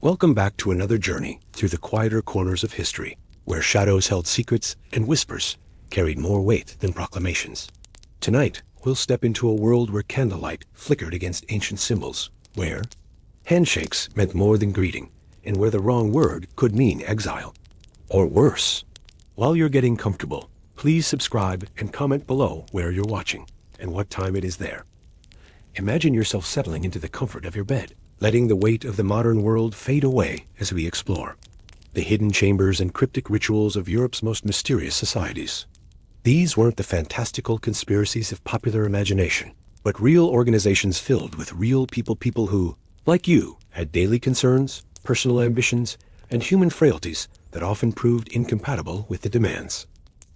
Welcome back to another journey through the quieter corners of history, where shadows held secrets and whispers carried more weight than proclamations. Tonight, we'll step into a world where candlelight flickered against ancient symbols, where handshakes meant more than greeting, and where the wrong word could mean exile. Or worse. While you're getting comfortable, please subscribe and comment below where you're watching and what time it is there. Imagine yourself settling into the comfort of your bed, letting the weight of the modern world fade away as we explore the hidden chambers and cryptic rituals of Europe's most mysterious societies. These weren't the fantastical conspiracies of popular imagination, but real organizations filled with real people who, like you, had daily concerns, personal ambitions, and human frailties that often proved incompatible with the demands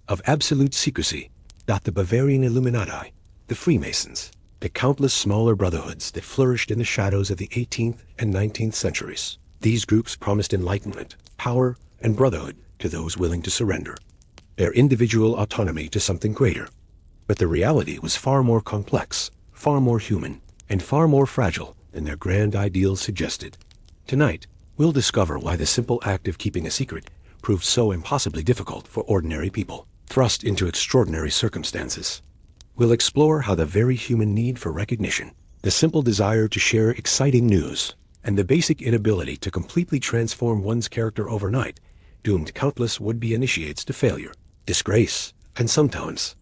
of absolute secrecy. The Bavarian Illuminati, the Freemasons, the countless smaller brotherhoods that flourished in the shadows of the 18th and 19th centuries. These groups promised enlightenment, power, and brotherhood to those willing to surrender their individual autonomy to something greater. But the reality was far more complex, far more human, and far more fragile than their grand ideals suggested. Tonight, we'll discover why the simple act of keeping a secret proved so impossibly difficult for ordinary people, thrust into extraordinary circumstances. We'll explore how the very human need for recognition, the simple desire to share exciting news, and the basic inability to completely transform one's character overnight doomed countless would-be initiates to failure, disgrace, and sometimes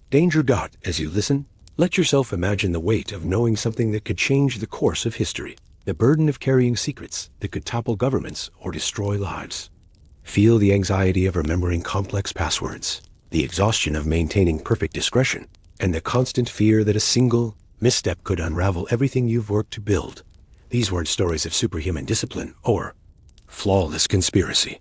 danger. As you listen, let yourself imagine the weight of knowing something that could change the course of history, the burden of carrying secrets that could topple governments or destroy lives. Feel the anxiety of remembering complex passwords, the exhaustion of maintaining perfect discretion, and the constant fear that a single misstep could unravel everything you've worked to build. These weren't stories of superhuman discipline or flawless conspiracy.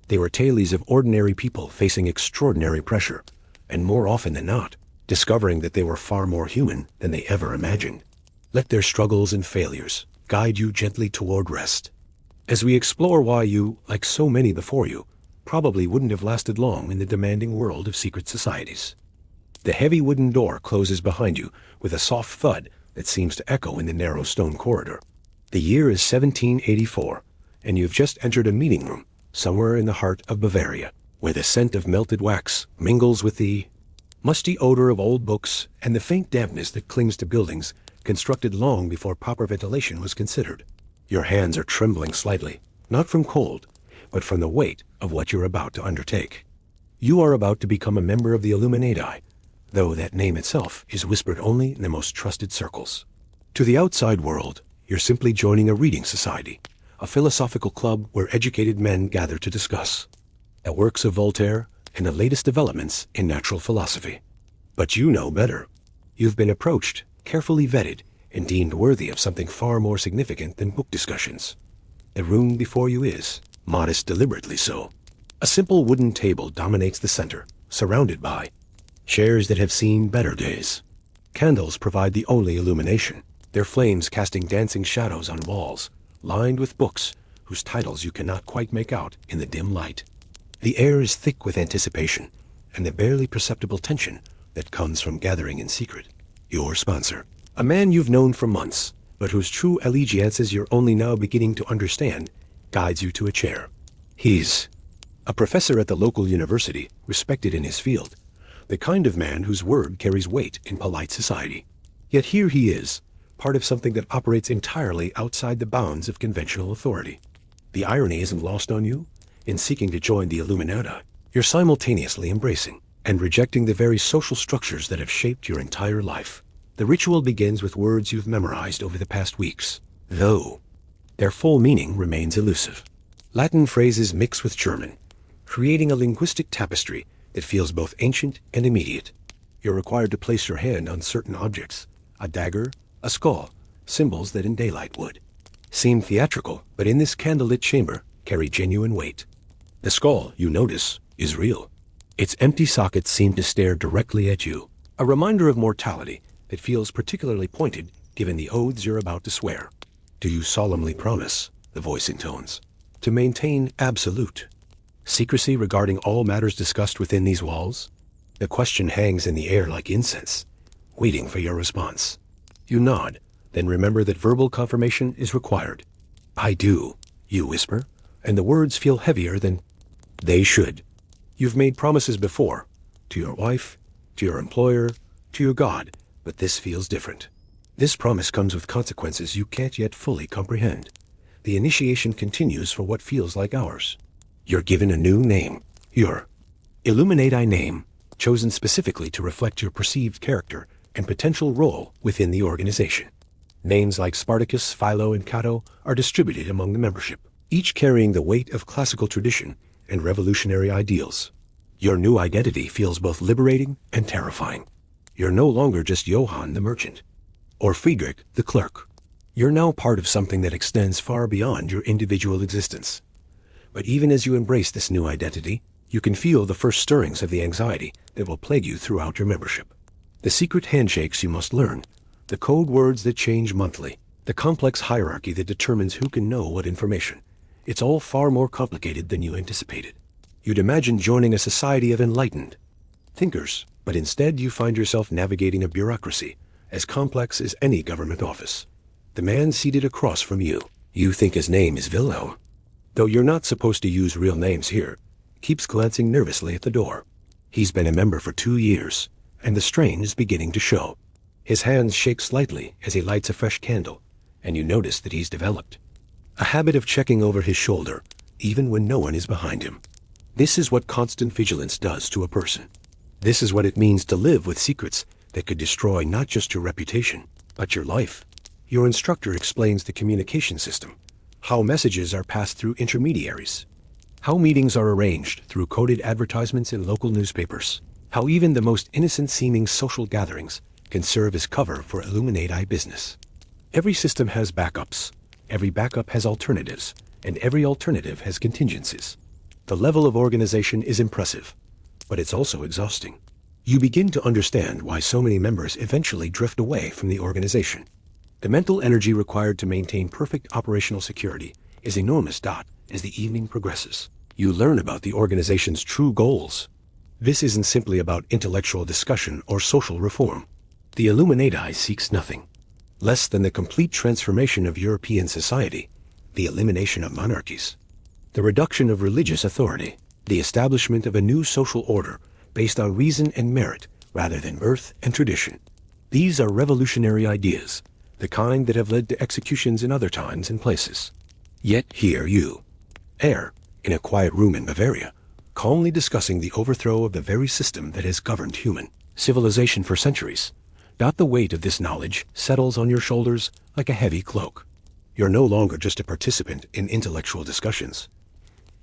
They were tales of ordinary people facing extraordinary pressure, and more often than not, discovering that they were far more human than they ever imagined. Let their struggles and failures guide you gently toward rest, as we explore why you, like so many before you, probably wouldn't have lasted long in the demanding world of secret societies. The heavy wooden door closes behind you with a soft thud that seems to echo in the narrow stone corridor. The year is 1784, and you've just entered a meeting room somewhere in the heart of Bavaria, where the scent of melted wax mingles with the musty odor of old books and the faint dampness that clings to buildings constructed long before proper ventilation was considered. Your hands are trembling slightly, not from cold, but from the weight of what you're about to undertake. You are about to become a member of the Illuminati, though that name itself is whispered only in the most trusted circles. To the outside world, you're simply joining a reading society, a philosophical club where educated men gather to discuss the works of Voltaire and the latest developments in natural philosophy. But you know better. You've been approached, carefully vetted, and deemed worthy of something far more significant than book discussions. The room before you is, modest deliberately so. A simple wooden table dominates the center, surrounded by chairs that have seen better days. Candles provide the only illumination, their flames casting dancing shadows on walls, lined with books whose titles you cannot quite make out in the dim light. The air is thick with anticipation and the barely perceptible tension that comes from gathering in secret. Your sponsor, a man you've known for months, but whose true allegiances you're only now beginning to understand, guides you to a chair. He's a professor at the local university, respected in his field, the kind of man whose word carries weight in polite society. Yet here he is, part of something that operates entirely outside the bounds of conventional authority. The irony isn't lost on you. In seeking to join the Illuminati, you're simultaneously embracing and rejecting the very social structures that have shaped your entire life. The ritual begins with words you've memorized over the past weeks, though their full meaning remains elusive. Latin phrases mix with German, creating a linguistic tapestry that feels both ancient and immediate. You're required to place your hand on certain objects, a dagger, a skull, symbols that in daylight would seem theatrical, but in this candlelit chamber carry genuine weight. The skull, you notice, is real. Its empty sockets seem to stare directly at you, a reminder of mortality that feels particularly pointed given the oaths you're about to swear. Do you solemnly promise, the voice intones, to maintain absolute secrecy regarding all matters discussed within these walls? The question hangs in the air like incense, waiting for your response. You nod, then remember that verbal confirmation is required. I do. You whisper, and the words feel heavier than they should. You've made promises before, to your wife, to your employer, to your God, but this feels different. This promise comes with consequences you can't yet fully comprehend. The initiation continues for what feels like hours. You're given a new name, your Illuminati name, chosen specifically to reflect your perceived character and potential role within the organization. Names like Spartacus, Philo, and Cato are distributed among the membership, each carrying the weight of classical tradition and revolutionary ideals. Your new identity feels both liberating and terrifying. You're no longer just Johann the merchant, or Friedrich the clerk. You're now part of something that extends far beyond your individual existence. But even as you embrace this new identity, you can feel the first stirrings of the anxiety that will plague you throughout your membership. The secret handshakes you must learn, the code words that change monthly, the complex hierarchy that determines who can know what information. It's all far more complicated than you anticipated. You'd imagine joining a society of enlightened thinkers, but instead you find yourself navigating a bureaucracy as complex as any government office. The man seated across from you, you think his name is Wilhelm, though you're not supposed to use real names here, keeps glancing nervously at the door. He's been a member for 2 years, and the strain is beginning to show. His hands shake slightly as he lights a fresh candle, and you notice that he's developed a habit of checking over his shoulder, even when no one is behind him. This is what constant vigilance does to a person. This is what it means to live with secrets that could destroy not just your reputation, but your life. Your instructor explains the communication system, how messages are passed through intermediaries, how meetings are arranged through coded advertisements in local newspapers, how even the most innocent-seeming social gatherings can serve as cover for Illuminati business. Every system has backups, every backup has alternatives, and every alternative has contingencies. The level of organization is impressive, but it's also exhausting. You begin to understand why so many members eventually drift away from the organization. The mental energy required to maintain perfect operational security is enormous. As the evening progresses, you learn about the organization's true goals. This isn't simply about intellectual discussion or social reform. The Illuminati seeks nothing less than the complete transformation of European society, the elimination of monarchies, the reduction of religious authority, the establishment of a new social order based on reason and merit rather than birth and tradition. These are revolutionary ideas, the kind that have led to executions in other times and places. Yet here you are, in a quiet room in Bavaria, calmly discussing the overthrow of the very system that has governed human civilization for centuries. The weight of this knowledge settles on your shoulders like a heavy cloak. You're no longer just a participant in intellectual discussions.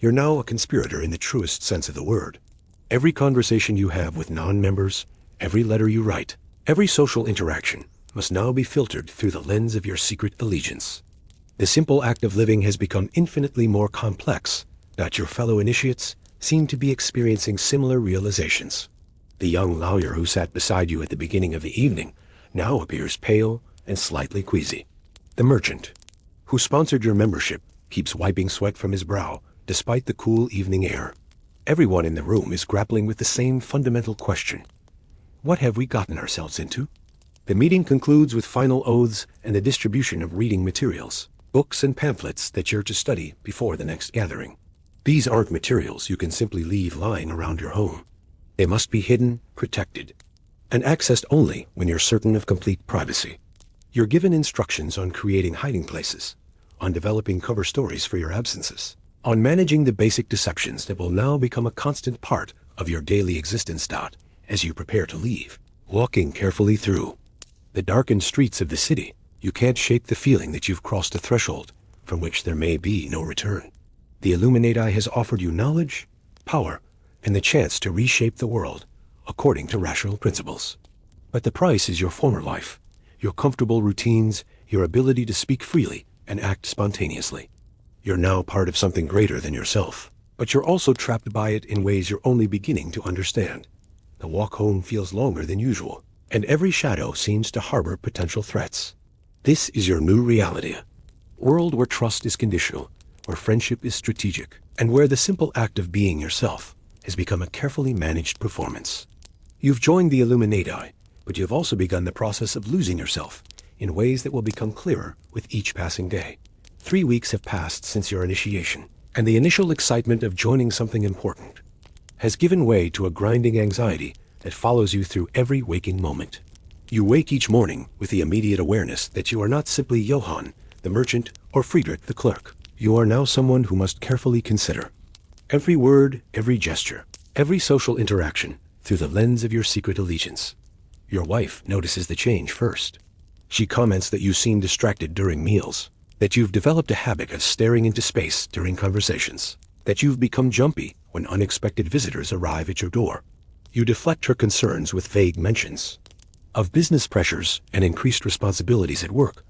You're now a conspirator in the truest sense of the word. Every conversation you have with non-members, every letter you write, every social interaction must now be filtered through the lens of your secret allegiance. The simple act of living has become infinitely more complex, that your fellow initiates seem to be experiencing similar realizations. The young lawyer who sat beside you at the beginning of the evening now appears pale and slightly queasy. The merchant, who sponsored your membership, keeps wiping sweat from his brow despite the cool evening air. Everyone in the room is grappling with the same fundamental question. What have we gotten ourselves into? The meeting concludes with final oaths and the distribution of reading materials, books and pamphlets that you're to study before the next gathering. These aren't materials you can simply leave lying around your home. They must be hidden, protected, and accessed only when you're certain of complete privacy. You're given instructions on creating hiding places, on developing cover stories for your absences, on managing the basic deceptions that will now become a constant part of your daily existence. As you prepare to leave, walking carefully through the darkened streets of the city, you can't shake the feeling that you've crossed a threshold from which there may be no return. The Illuminati has offered you knowledge, power, and the chance to reshape the world according to rational principles. But the price is your former life, your comfortable routines, your ability to speak freely and act spontaneously. You're now part of something greater than yourself, but you're also trapped by it in ways you're only beginning to understand. The walk home feels longer than usual, and every shadow seems to harbor potential threats. This is your new reality, a world where trust is conditional, where friendship is strategic, and where the simple act of being yourself has become a carefully managed performance. You've joined the Illuminati, but you've also begun the process of losing yourself in ways that will become clearer with each passing day. 3 weeks have passed since your initiation, and the initial excitement of joining something important has given way to a grinding anxiety that follows you through every waking moment. You wake each morning with the immediate awareness that you are not simply Johann, the merchant, or Friedrich, the clerk. You are now someone who must carefully consider every word, every gesture, every social interaction through the lens of your secret allegiance. Your wife notices the change first. She comments that you seem distracted during meals, that you've developed a habit of staring into space during conversations, that you've become jumpy when unexpected visitors arrive at your door. You deflect her concerns with vague mentions of business pressures and increased responsibilities at work,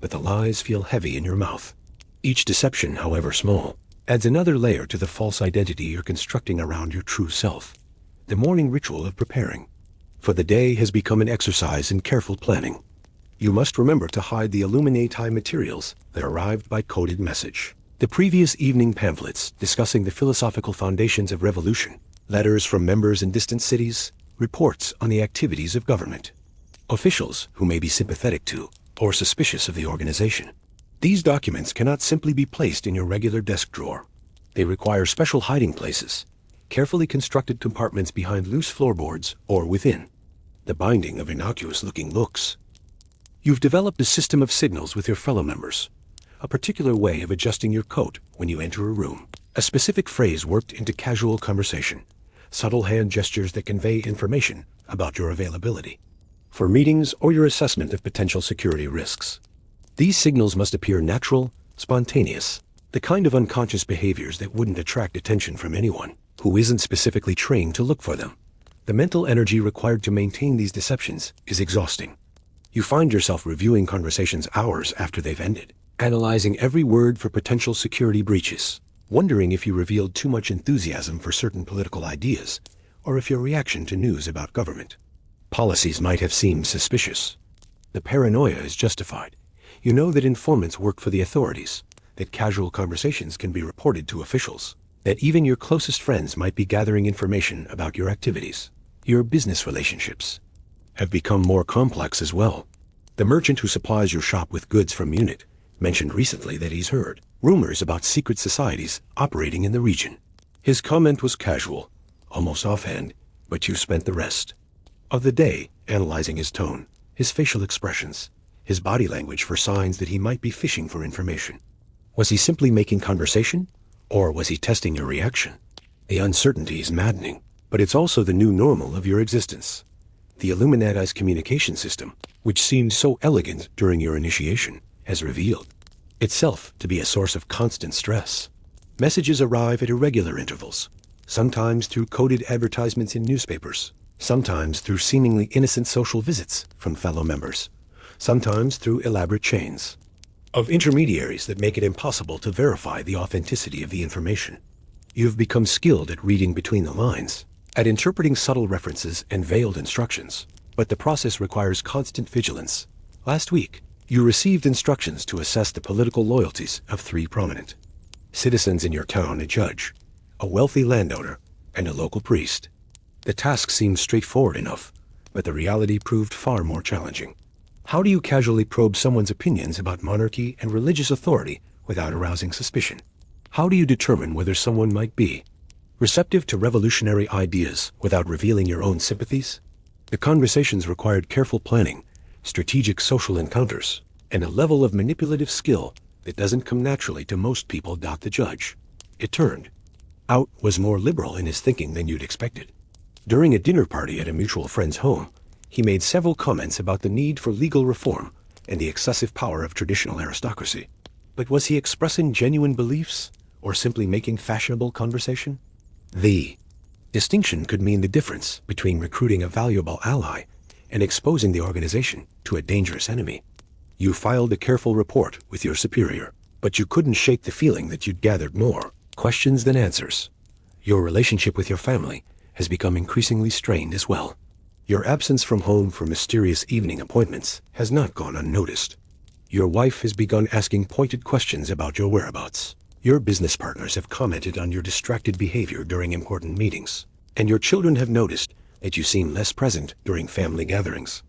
but the lies feel heavy in your mouth. Each deception, however small, adds another layer to the false identity you're constructing around your true self. The morning ritual of preparing for the day has become an exercise in careful planning. You must remember to hide the Illuminati materials that arrived by coded message. The previous evening pamphlets discussing the philosophical foundations of revolution, letters from members in distant cities, reports on the activities of government, officials who may be sympathetic to or suspicious of the organization. These documents cannot simply be placed in your regular desk drawer. They require special hiding places, carefully constructed compartments behind loose floorboards or within the binding of innocuous-looking looks. You've developed a system of signals with your fellow members, a particular way of adjusting your coat when you enter a room, a specific phrase worked into casual conversation, subtle hand gestures that convey information about your availability for meetings or your assessment of potential security risks. These signals must appear natural, spontaneous, the kind of unconscious behaviors that wouldn't attract attention from anyone who isn't specifically trained to look for them. The mental energy required to maintain these deceptions is exhausting. You find yourself reviewing conversations hours after they've ended, analyzing every word for potential security breaches, wondering if you revealed too much enthusiasm for certain political ideas, or if your reaction to news about government policies might have seemed suspicious. The paranoia is justified. You know that informants work for the authorities, that casual conversations can be reported to officials, that even your closest friends might be gathering information about your activities. Your business relationships have become more complex as well. The merchant who supplies your shop with goods from Munich mentioned recently that he's heard rumors about secret societies operating in the region. His comment was casual, almost offhand, but you spent the rest of the day analyzing his tone, his facial expressions, his body language for signs that he might be fishing for information. Was he simply making conversation, or was he testing your reaction? The uncertainty is maddening, but it's also the new normal of your existence. The Illuminati's communication system, which seemed so elegant during your initiation, has revealed itself to be a source of constant stress. Messages arrive at irregular intervals, sometimes through coded advertisements in newspapers, sometimes through seemingly innocent social visits from fellow members, sometimes through elaborate chains of intermediaries that make it impossible to verify the authenticity of the information. You've become skilled at reading between the lines, at interpreting subtle references and veiled instructions, but the process requires constant vigilance. Last week, you received instructions to assess the political loyalties of 3 prominent citizens in your town: a judge, a wealthy landowner, and a local priest. The task seemed straightforward enough, but the reality proved far more challenging. How do you casually probe someone's opinions about monarchy and religious authority without arousing suspicion? How do you determine whether someone might be receptive to revolutionary ideas without revealing your own sympathies? The conversations required careful planning, strategic social encounters, and a level of manipulative skill that doesn't come naturally to most people. The judge, it turned out, was more liberal in his thinking than you'd expected. During a dinner party at a mutual friend's home, he made several comments about the need for legal reform and the excessive power of traditional aristocracy. But was he expressing genuine beliefs, or simply making fashionable conversation? The distinction could mean the difference between recruiting a valuable ally and exposing the organization to a dangerous enemy. You filed a careful report with your superior, but you couldn't shake the feeling that you'd gathered more questions than answers. Your relationship with your family has become increasingly strained as well. Your absence from home for mysterious evening appointments has not gone unnoticed. Your wife has begun asking pointed questions about your whereabouts. Your business partners have commented on your distracted behavior during important meetings, and your children have noticed that you seem less present during family gatherings.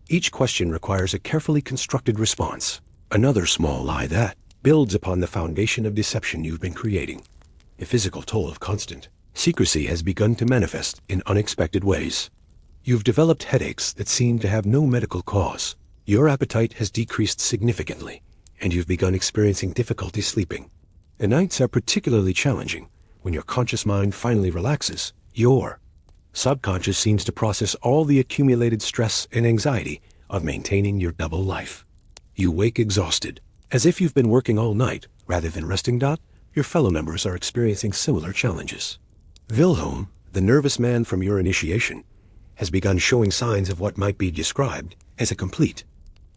Each question requires a carefully constructed response. Another small lie that builds upon the foundation of deception you've been creating. A physical toll of constant secrecy has begun to manifest in unexpected ways. You've developed headaches that seem to have no medical cause. Your appetite has decreased significantly, and you've begun experiencing difficulty sleeping. The nights are particularly challenging when your conscious mind finally relaxes. Your subconscious seems to process all the accumulated stress and anxiety of maintaining your double life. You wake exhausted, as if you've been working all night rather than resting. Your fellow members are experiencing similar challenges. Wilhelm, the nervous man from your initiation, has begun showing signs of what might be described as a complete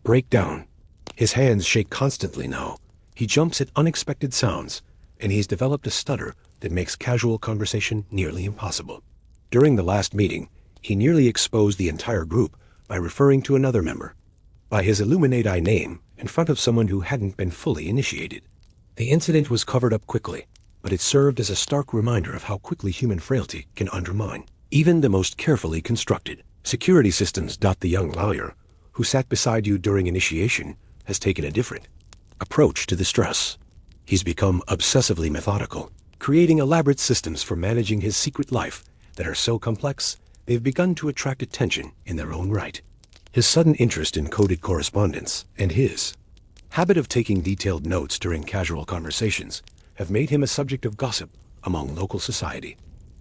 breakdown. His hands shake constantly now. He jumps at unexpected sounds, and he's developed a stutter that makes casual conversation nearly impossible. During the last meeting, he nearly exposed the entire group by referring to another member by his Illuminati name in front of someone who hadn't been fully initiated. The incident was covered up quickly, but it served as a stark reminder of how quickly human frailty can undermine even the most carefully constructed security systems. The young lawyer who sat beside you during initiation has taken a different approach to the stress. He's become obsessively methodical, creating elaborate systems for managing his secret life that are so complex they've begun to attract attention in their own right. His sudden interest in coded correspondence and his habit of taking detailed notes during casual conversations have made him a subject of gossip among local society.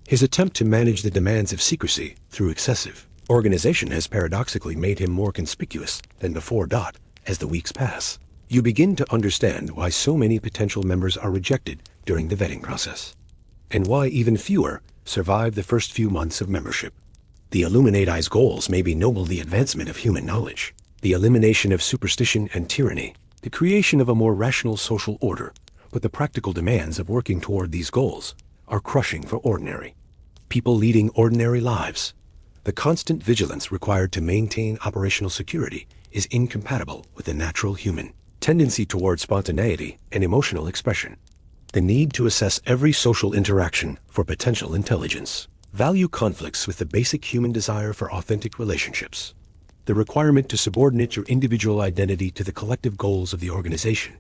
His attempt to manage the demands of secrecy through excessive organization has paradoxically made him more conspicuous than before. As the weeks pass, you begin to understand why so many potential members are rejected during the vetting process, and why even fewer survive the first few months of membership. The Illuminati's goals may be noble: the advancement of human knowledge, the elimination of superstition and tyranny, the creation of a more rational social order, but the practical demands of working toward these goals are crushing for ordinary people leading ordinary lives. The constant vigilance required to maintain operational security is incompatible with the natural human tendency toward spontaneity and emotional expression. The need to assess every social interaction for potential intelligence value conflicts with the basic human desire for authentic relationships. The requirement to subordinate your individual identity to the collective goals of the organization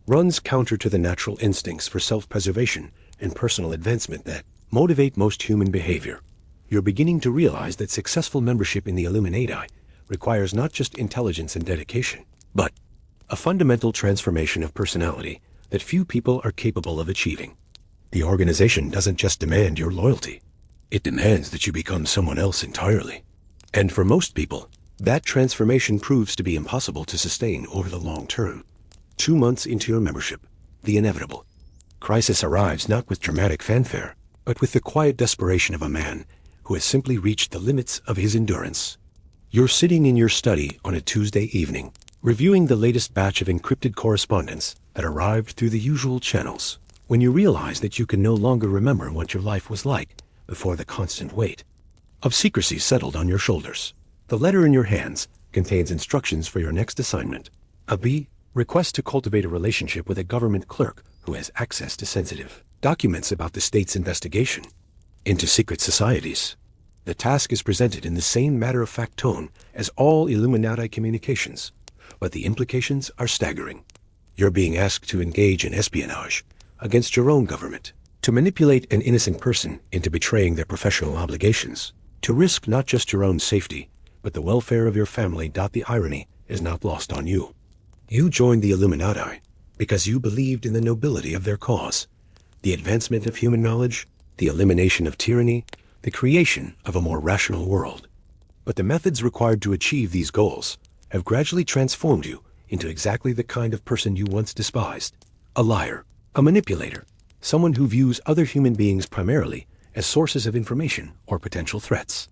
runs counter to the natural instincts for self-preservation and personal advancement that motivate most human behavior. You're beginning to realize that successful membership in the Illuminati requires not just intelligence and dedication, but a fundamental transformation of personality that few people are capable of achieving. The organization doesn't just demand your loyalty, it demands that you become someone else entirely. And for most people, that transformation proves to be impossible to sustain over the long term. 2 months into your membership, the inevitable crisis arrives, not with dramatic fanfare, but with the quiet desperation of a man who has simply reached the limits of his endurance. You're sitting in your study on a Tuesday evening, reviewing the latest batch of encrypted correspondence that arrived through the usual channels, when you realize that you can no longer remember what your life was like before the constant weight of secrecy settled on your shoulders. The letter in your hands contains instructions for your next assignment. A B. Request to cultivate a relationship with a government clerk who has access to sensitive documents about the state's investigation into secret societies. The task is presented in the same matter-of-fact tone as all Illuminati communications, but the implications are staggering. You're being asked to engage in espionage against your own government, to manipulate an innocent person into betraying their professional obligations, to risk not just your own safety, but the welfare of your family. The irony is not lost on you. You joined the Illuminati because you believed in the nobility of their cause, the advancement of human knowledge, the elimination of tyranny, the creation of a more rational world. But the methods required to achieve these goals have gradually transformed you into exactly the kind of person you once despised: a liar, a manipulator, someone who views other human beings primarily as sources of information or potential threats.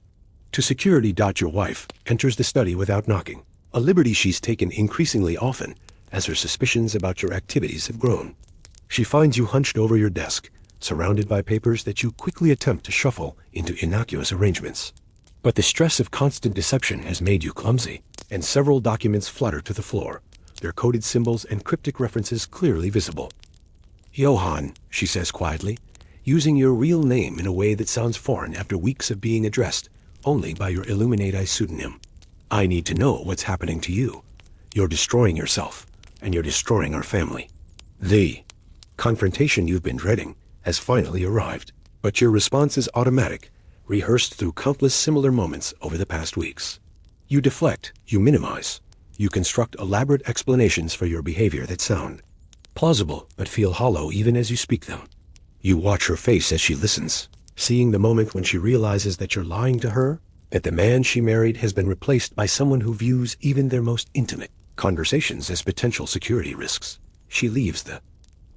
To security. Your wife enters the study without knocking, a liberty she's taken increasingly often as her suspicions about your activities have grown. She finds you hunched over your desk, surrounded by papers that you quickly attempt to shuffle into innocuous arrangements. But the stress of constant deception has made you clumsy, and several documents flutter to the floor, their coded symbols and cryptic references clearly visible. Johann, she says quietly, using your real name in a way that sounds foreign after weeks of being addressed only by your Illuminati pseudonym. I need to know what's happening to you. You're destroying yourself, and you're destroying our family. The confrontation you've been dreading has finally arrived, but your response is automatic, rehearsed through countless similar moments over the past weeks. You deflect, you minimize, you construct elaborate explanations for your behavior that sound plausible but feel hollow even as you speak them. You watch her face as she listens, seeing the moment when she realizes that you're lying to her, that the man she married has been replaced by someone who views even their most intimate conversations as potential security risks. She leaves the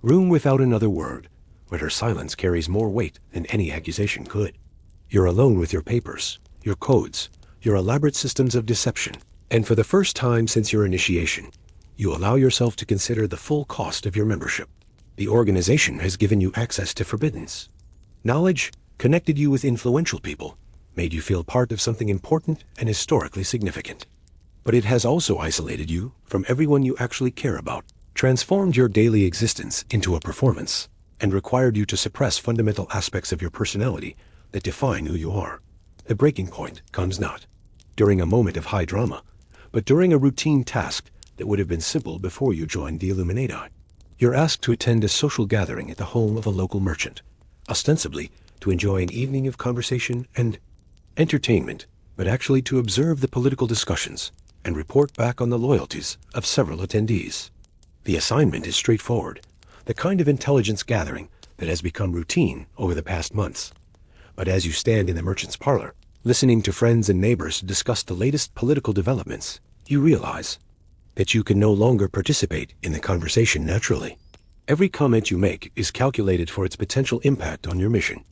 room without another word, but her silence carries more weight than any accusation could. You're alone with your papers, your codes, your elaborate systems of deception, and for the first time since your initiation, you allow yourself to consider the full cost of your membership. The organization has given you access to forbiddance. Knowledge connected you with influential people, made you feel part of something important and historically significant. But it has also isolated you from everyone you actually care about, transformed your daily existence into a performance, and required you to suppress fundamental aspects of your personality that define who you are. The breaking point comes not during a moment of high drama, but during a routine task that would have been simple before you joined the Illuminati. You're asked to attend a social gathering at the home of a local merchant, ostensibly to enjoy an evening of conversation and entertainment, but actually to observe the political discussions and report back on the loyalties of several attendees. The assignment is straightforward, the kind of intelligence gathering that has become routine over the past months. But as you stand in the merchant's parlor, listening to friends and neighbors discuss the latest political developments, you realize that you can no longer participate in the conversation naturally. Every comment you make is calculated for its potential impact on your mission.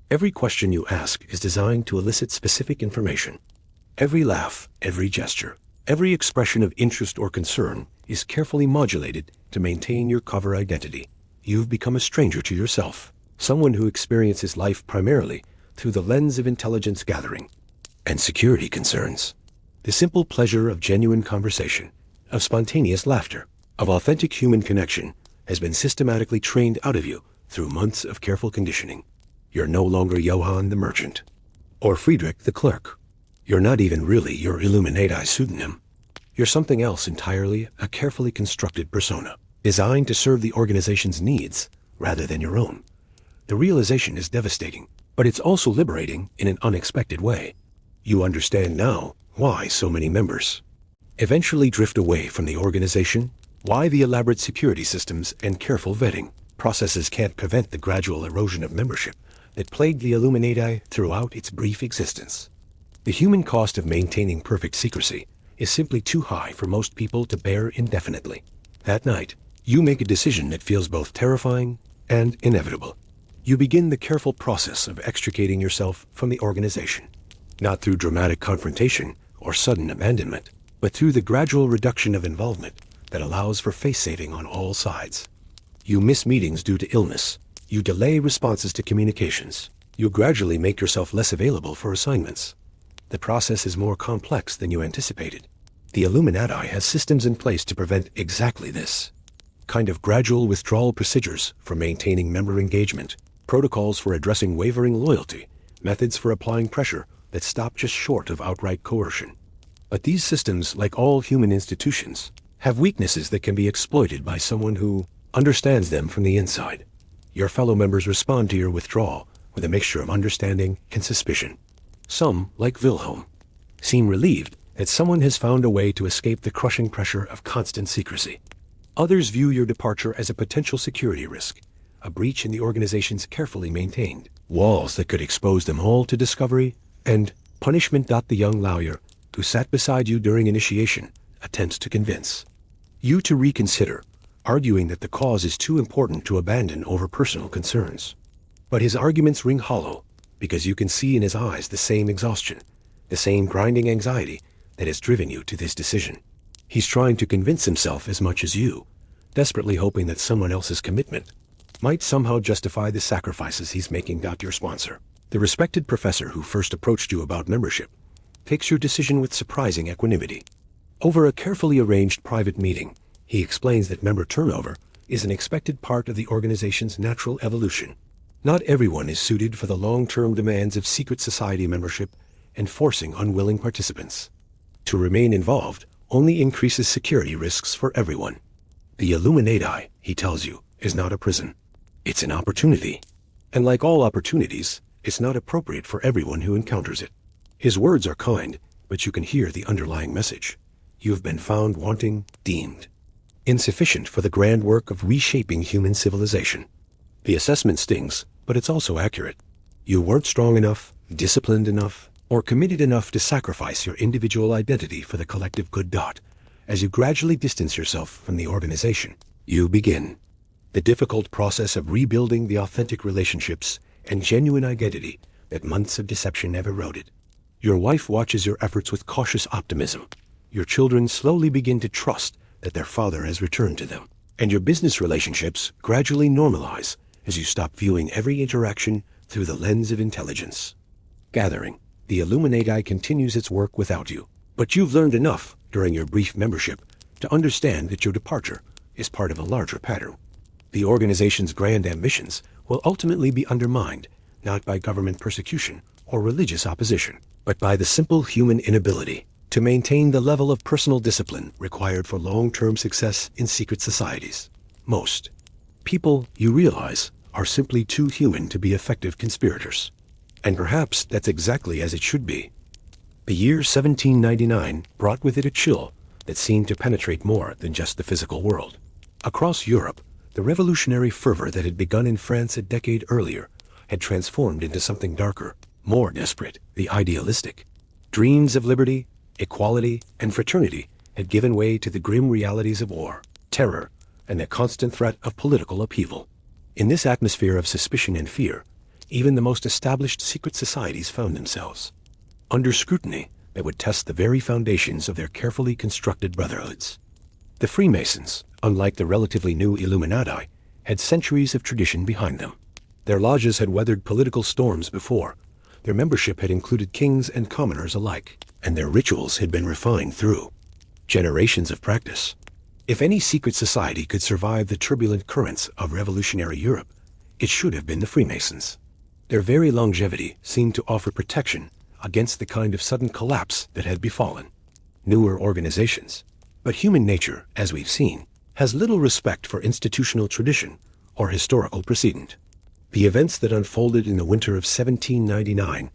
Every question you ask is designed to elicit specific information. Every laugh, every gesture, every expression of interest or concern is carefully modulated to maintain your cover identity. You've become a stranger to yourself, someone who experiences life primarily through the lens of intelligence gathering and security concerns. The simple pleasure of genuine conversation, of spontaneous laughter, of authentic human connection has been systematically trained out of you through months of careful conditioning. You're no longer Johann the merchant, or Friedrich the clerk. You're not even really your Illuminati pseudonym. You're something else entirely, a carefully constructed persona, designed to serve the organization's needs rather than your own. The realization is devastating, but it's also liberating in an unexpected way. You understand now why so many members eventually drift away from the organization, why the elaborate security systems and careful vetting processes can't prevent the gradual erosion of membership that plagued the Illuminati throughout its brief existence. The human cost of maintaining perfect secrecy is simply too high for most people to bear indefinitely. That night, you make a decision that feels both terrifying and inevitable. You begin the careful process of extricating yourself from the organization, not through dramatic confrontation or sudden abandonment, but through the gradual reduction of involvement that allows for face-saving on all sides. You miss meetings due to illness. You delay responses to communications. You gradually make yourself less available for assignments. The process is more complex than you anticipated. The Illuminati has systems in place to prevent exactly this. Kind of gradual withdrawal procedures for maintaining member engagement, protocols for addressing wavering loyalty, methods for applying pressure that stop just short of outright coercion. But these systems, like all human institutions, have weaknesses that can be exploited by someone who understands them from the inside. Your fellow members respond to your withdrawal with a mixture of understanding and suspicion. Some, like Wilhelm, seem relieved that someone has found a way to escape the crushing pressure of constant secrecy. Others view your departure as a potential security risk, a breach in the organization's carefully maintained walls that could expose them all to discovery and punishment. The young lawyer who sat beside you during initiation attempts to convince you to reconsider, arguing that the cause is too important to abandon over personal concerns. But his arguments ring hollow because you can see in his eyes the same exhaustion, the same grinding anxiety that has driven you to this decision. He's trying to convince himself as much as you, desperately hoping that someone else's commitment might somehow justify the sacrifices he's making. Your sponsor, the respected professor who first approached you about membership, takes your decision with surprising equanimity. Over a carefully arranged private meeting, he explains that member turnover is an expected part of the organization's natural evolution. Not everyone is suited for the long-term demands of secret society membership and forcing unwilling participants to remain involved only increases security risks for everyone. The Illuminati, he tells you, is not a prison. It's an opportunity. And like all opportunities, it's not appropriate for everyone who encounters it. His words are kind, but you can hear the underlying message. You have been found wanting, deemed insufficient for the grand work of reshaping human civilization. The assessment stings, but it's also accurate. You weren't strong enough, disciplined enough, or committed enough to sacrifice your individual identity for the collective good. As you gradually distance yourself from the organization, you begin the difficult process of rebuilding the authentic relationships and genuine identity that months of deception have eroded. Your wife watches your efforts with cautious optimism. Your children slowly begin to trust that their father has returned to them. And your business relationships gradually normalize as you stop viewing every interaction through the lens of intelligence. Gathering, the Illuminati continues its work without you. But you've learned enough during your brief membership to understand that your departure is part of a larger pattern. The organization's grand ambitions will ultimately be undermined, not by government persecution or religious opposition, but by the simple human inability to maintain the level of personal discipline required for long-term success in secret societies. Most people, you realize, are simply too human to be effective conspirators. And perhaps that's exactly as it should be. The year 1799 brought with it a chill that seemed to penetrate more than just the physical world. Across Europe, the revolutionary fervor that had begun in France a decade earlier had transformed into something darker, more desperate, the idealistic. Dreams of liberty, equality, and fraternity had given way to the grim realities of war, terror, and the constant threat of political upheaval. In this atmosphere of suspicion and fear, even the most established secret societies found themselves under scrutiny that would test the very foundations of their carefully constructed brotherhoods. The Freemasons, unlike the relatively new Illuminati, had centuries of tradition behind them. Their lodges had weathered political storms before. Their membership had included kings and commoners alike, and their rituals had been refined through generations of practice. If any secret society could survive the turbulent currents of revolutionary Europe, it should have been the Freemasons. Their very longevity seemed to offer protection against the kind of sudden collapse that had befallen newer organizations. But human nature, as we've seen, has little respect for institutional tradition or historical precedent. The events that unfolded in the winter of 1799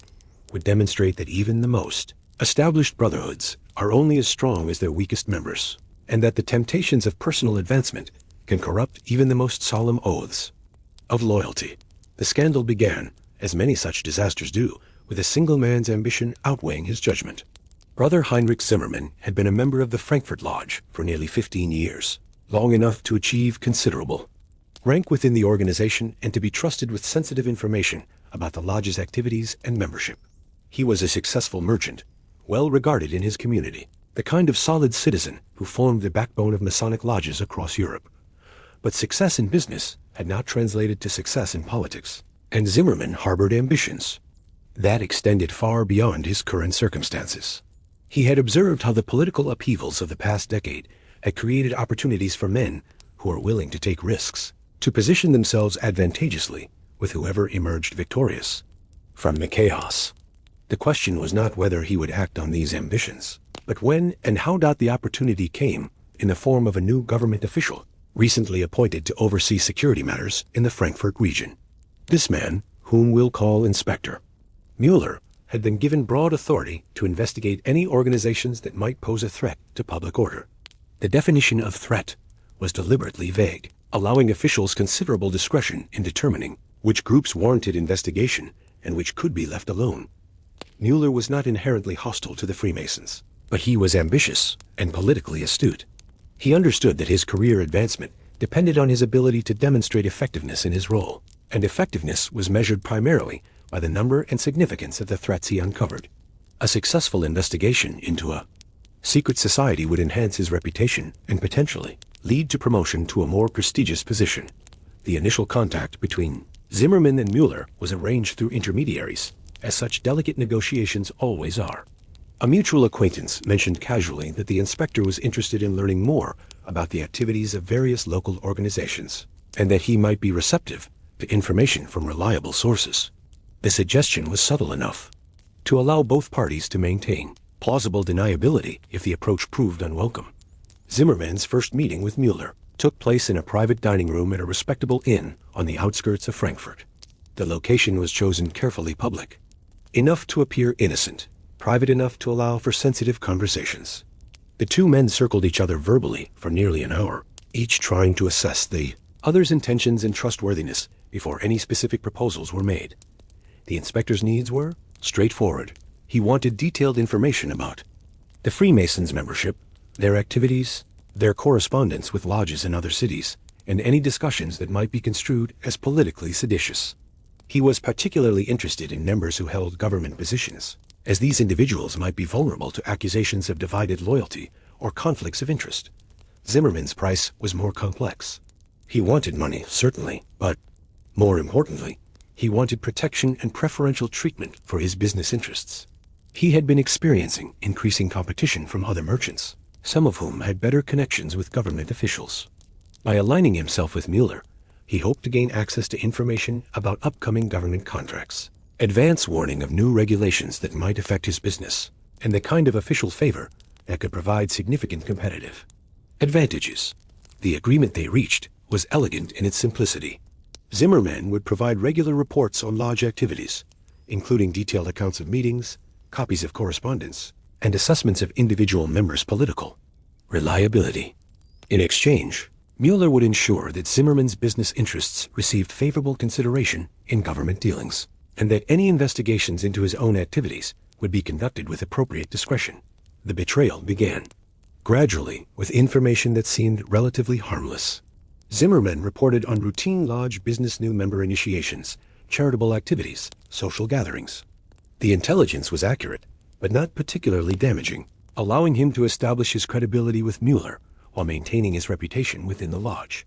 would demonstrate that even the most established brotherhoods are only as strong as their weakest members, and that the temptations of personal advancement can corrupt even the most solemn oaths of loyalty. The scandal began, as many such disasters do, with a single man's ambition outweighing his judgment. Brother Heinrich Zimmermann had been a member of the Frankfurt Lodge for nearly 15 years, long enough to achieve considerable rank within the organization and to be trusted with sensitive information about the lodge's activities and membership. He was a successful merchant, well regarded in his community, the kind of solid citizen who formed the backbone of Masonic lodges across Europe. But success in business had not translated to success in politics, and Zimmermann harbored ambitions that extended far beyond his current circumstances. He had observed how the political upheavals of the past decade had created opportunities for men who were willing to take risks, to position themselves advantageously with whoever emerged victorious from the chaos. The question was not whether he would act on these ambitions, but when and how. The opportunity came in the form of a new government official, recently appointed to oversee security matters in the Frankfurt region. This man, whom we'll call Inspector Mueller, had been given broad authority to investigate any organizations that might pose a threat to public order. The definition of threat was deliberately vague, allowing officials considerable discretion in determining which groups warranted investigation and which could be left alone. Mueller was not inherently hostile to the Freemasons, but he was ambitious and politically astute. He understood that his career advancement depended on his ability to demonstrate effectiveness in his role, and effectiveness was measured primarily by the number and significance of the threats he uncovered. A successful investigation into a secret society would enhance his reputation and potentially lead to promotion to a more prestigious position. The initial contact between Zimmermann and Mueller was arranged through intermediaries, as such delicate negotiations always are. A mutual acquaintance mentioned casually that the inspector was interested in learning more about the activities of various local organizations, and that he might be receptive to information from reliable sources. The suggestion was subtle enough to allow both parties to maintain plausible deniability if the approach proved unwelcome. Zimmermann's first meeting with Mueller took place in a private dining room at a respectable inn on the outskirts of Frankfurt. The location was chosen carefully public, enough to appear innocent, private enough to allow for sensitive conversations. The two men circled each other verbally for nearly an hour, each trying to assess the other's intentions and trustworthiness before any specific proposals were made. The inspector's needs were straightforward. He wanted detailed information about the Freemasons' membership, their activities, their correspondence with lodges in other cities, and any discussions that might be construed as politically seditious. He was particularly interested in members who held government positions, as these individuals might be vulnerable to accusations of divided loyalty or conflicts of interest. Zimmerman's price was more complex. He wanted money, certainly, but, more importantly, he wanted protection and preferential treatment for his business interests. He had been experiencing increasing competition from other merchants, some of whom had better connections with government officials. By aligning himself with Mueller, he hoped to gain access to information about upcoming government contracts, advance warning of new regulations that might affect his business, and the kind of official favor that could provide significant competitive advantages. The agreement they reached was elegant in its simplicity. Zimmerman would provide regular reports on lodge activities, including detailed accounts of meetings, copies of correspondence, and assessments of individual members' political reliability. In exchange, Mueller would ensure that Zimmerman's business interests received favorable consideration in government dealings, and that any investigations into his own activities would be conducted with appropriate discretion. The betrayal began, gradually, with information that seemed relatively harmless. Zimmerman reported on routine lodge business new member initiations, charitable activities, social gatherings. The intelligence was accurate, but not particularly damaging, allowing him to establish his credibility with Mueller while maintaining his reputation within the lodge.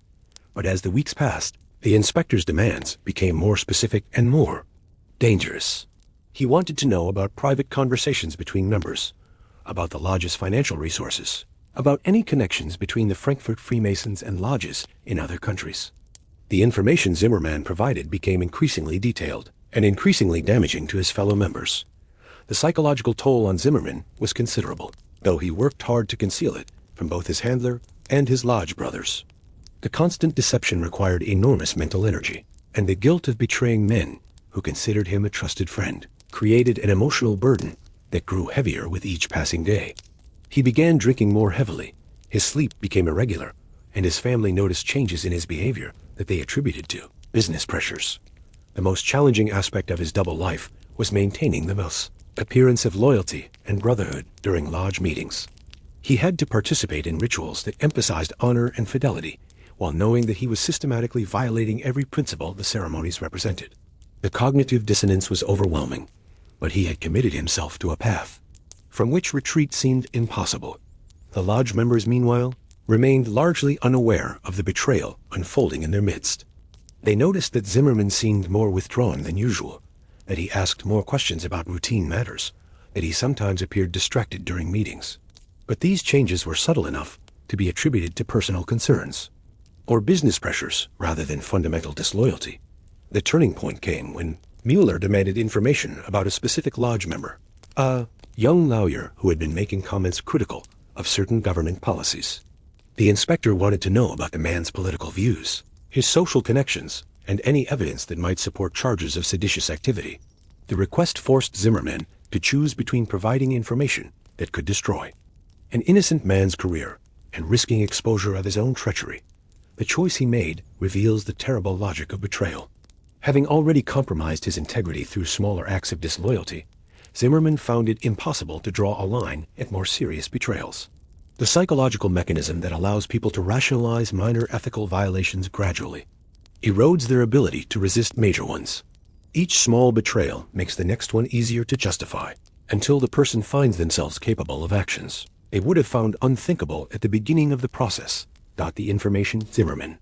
But as the weeks passed, the inspector's demands became more specific and more dangerous. He wanted to know about private conversations between members, about the lodge's financial resources, about any connections between the Frankfurt Freemasons and lodges in other countries. The information Zimmerman provided became increasingly detailed and increasingly damaging to his fellow members. The psychological toll on Zimmerman was considerable, though he worked hard to conceal it from both his handler and his lodge brothers. The constant deception required enormous mental energy, and the guilt of betraying men who considered him a trusted friend created an emotional burden that grew heavier with each passing day. He began drinking more heavily, his sleep became irregular, and his family noticed changes in his behavior that they attributed to business pressures. The most challenging aspect of his double life was maintaining the most appearance of loyalty and brotherhood during lodge meetings. He had to participate in rituals that emphasized honor and fidelity, while knowing that he was systematically violating every principle the ceremonies represented. The cognitive dissonance was overwhelming, but he had committed himself to a path from which retreat seemed impossible. The lodge members, meanwhile, remained largely unaware of the betrayal unfolding in their midst. They noticed that Zimmerman seemed more withdrawn than usual, that he asked more questions about routine matters, that he sometimes appeared distracted during meetings. But these changes were subtle enough to be attributed to personal concerns, or business pressures rather than fundamental disloyalty. The turning point came when Mueller demanded information about a specific lodge member, a young lawyer who had been making comments critical of certain government policies. The inspector wanted to know about the man's political views, his social connections, and any evidence that might support charges of seditious activity. The request forced Zimmerman to choose between providing information that could destroy an innocent man's career and risking exposure of his own treachery. The choice he made reveals the terrible logic of betrayal. Having already compromised his integrity through smaller acts of disloyalty, Zimmerman found it impossible to draw a line at more serious betrayals. The psychological mechanism that allows people to rationalize minor ethical violations gradually erodes their ability to resist major ones. Each small betrayal makes the next one easier to justify, until the person finds themselves capable of actions they would have found unthinkable at the beginning of the process. The information Zimmerman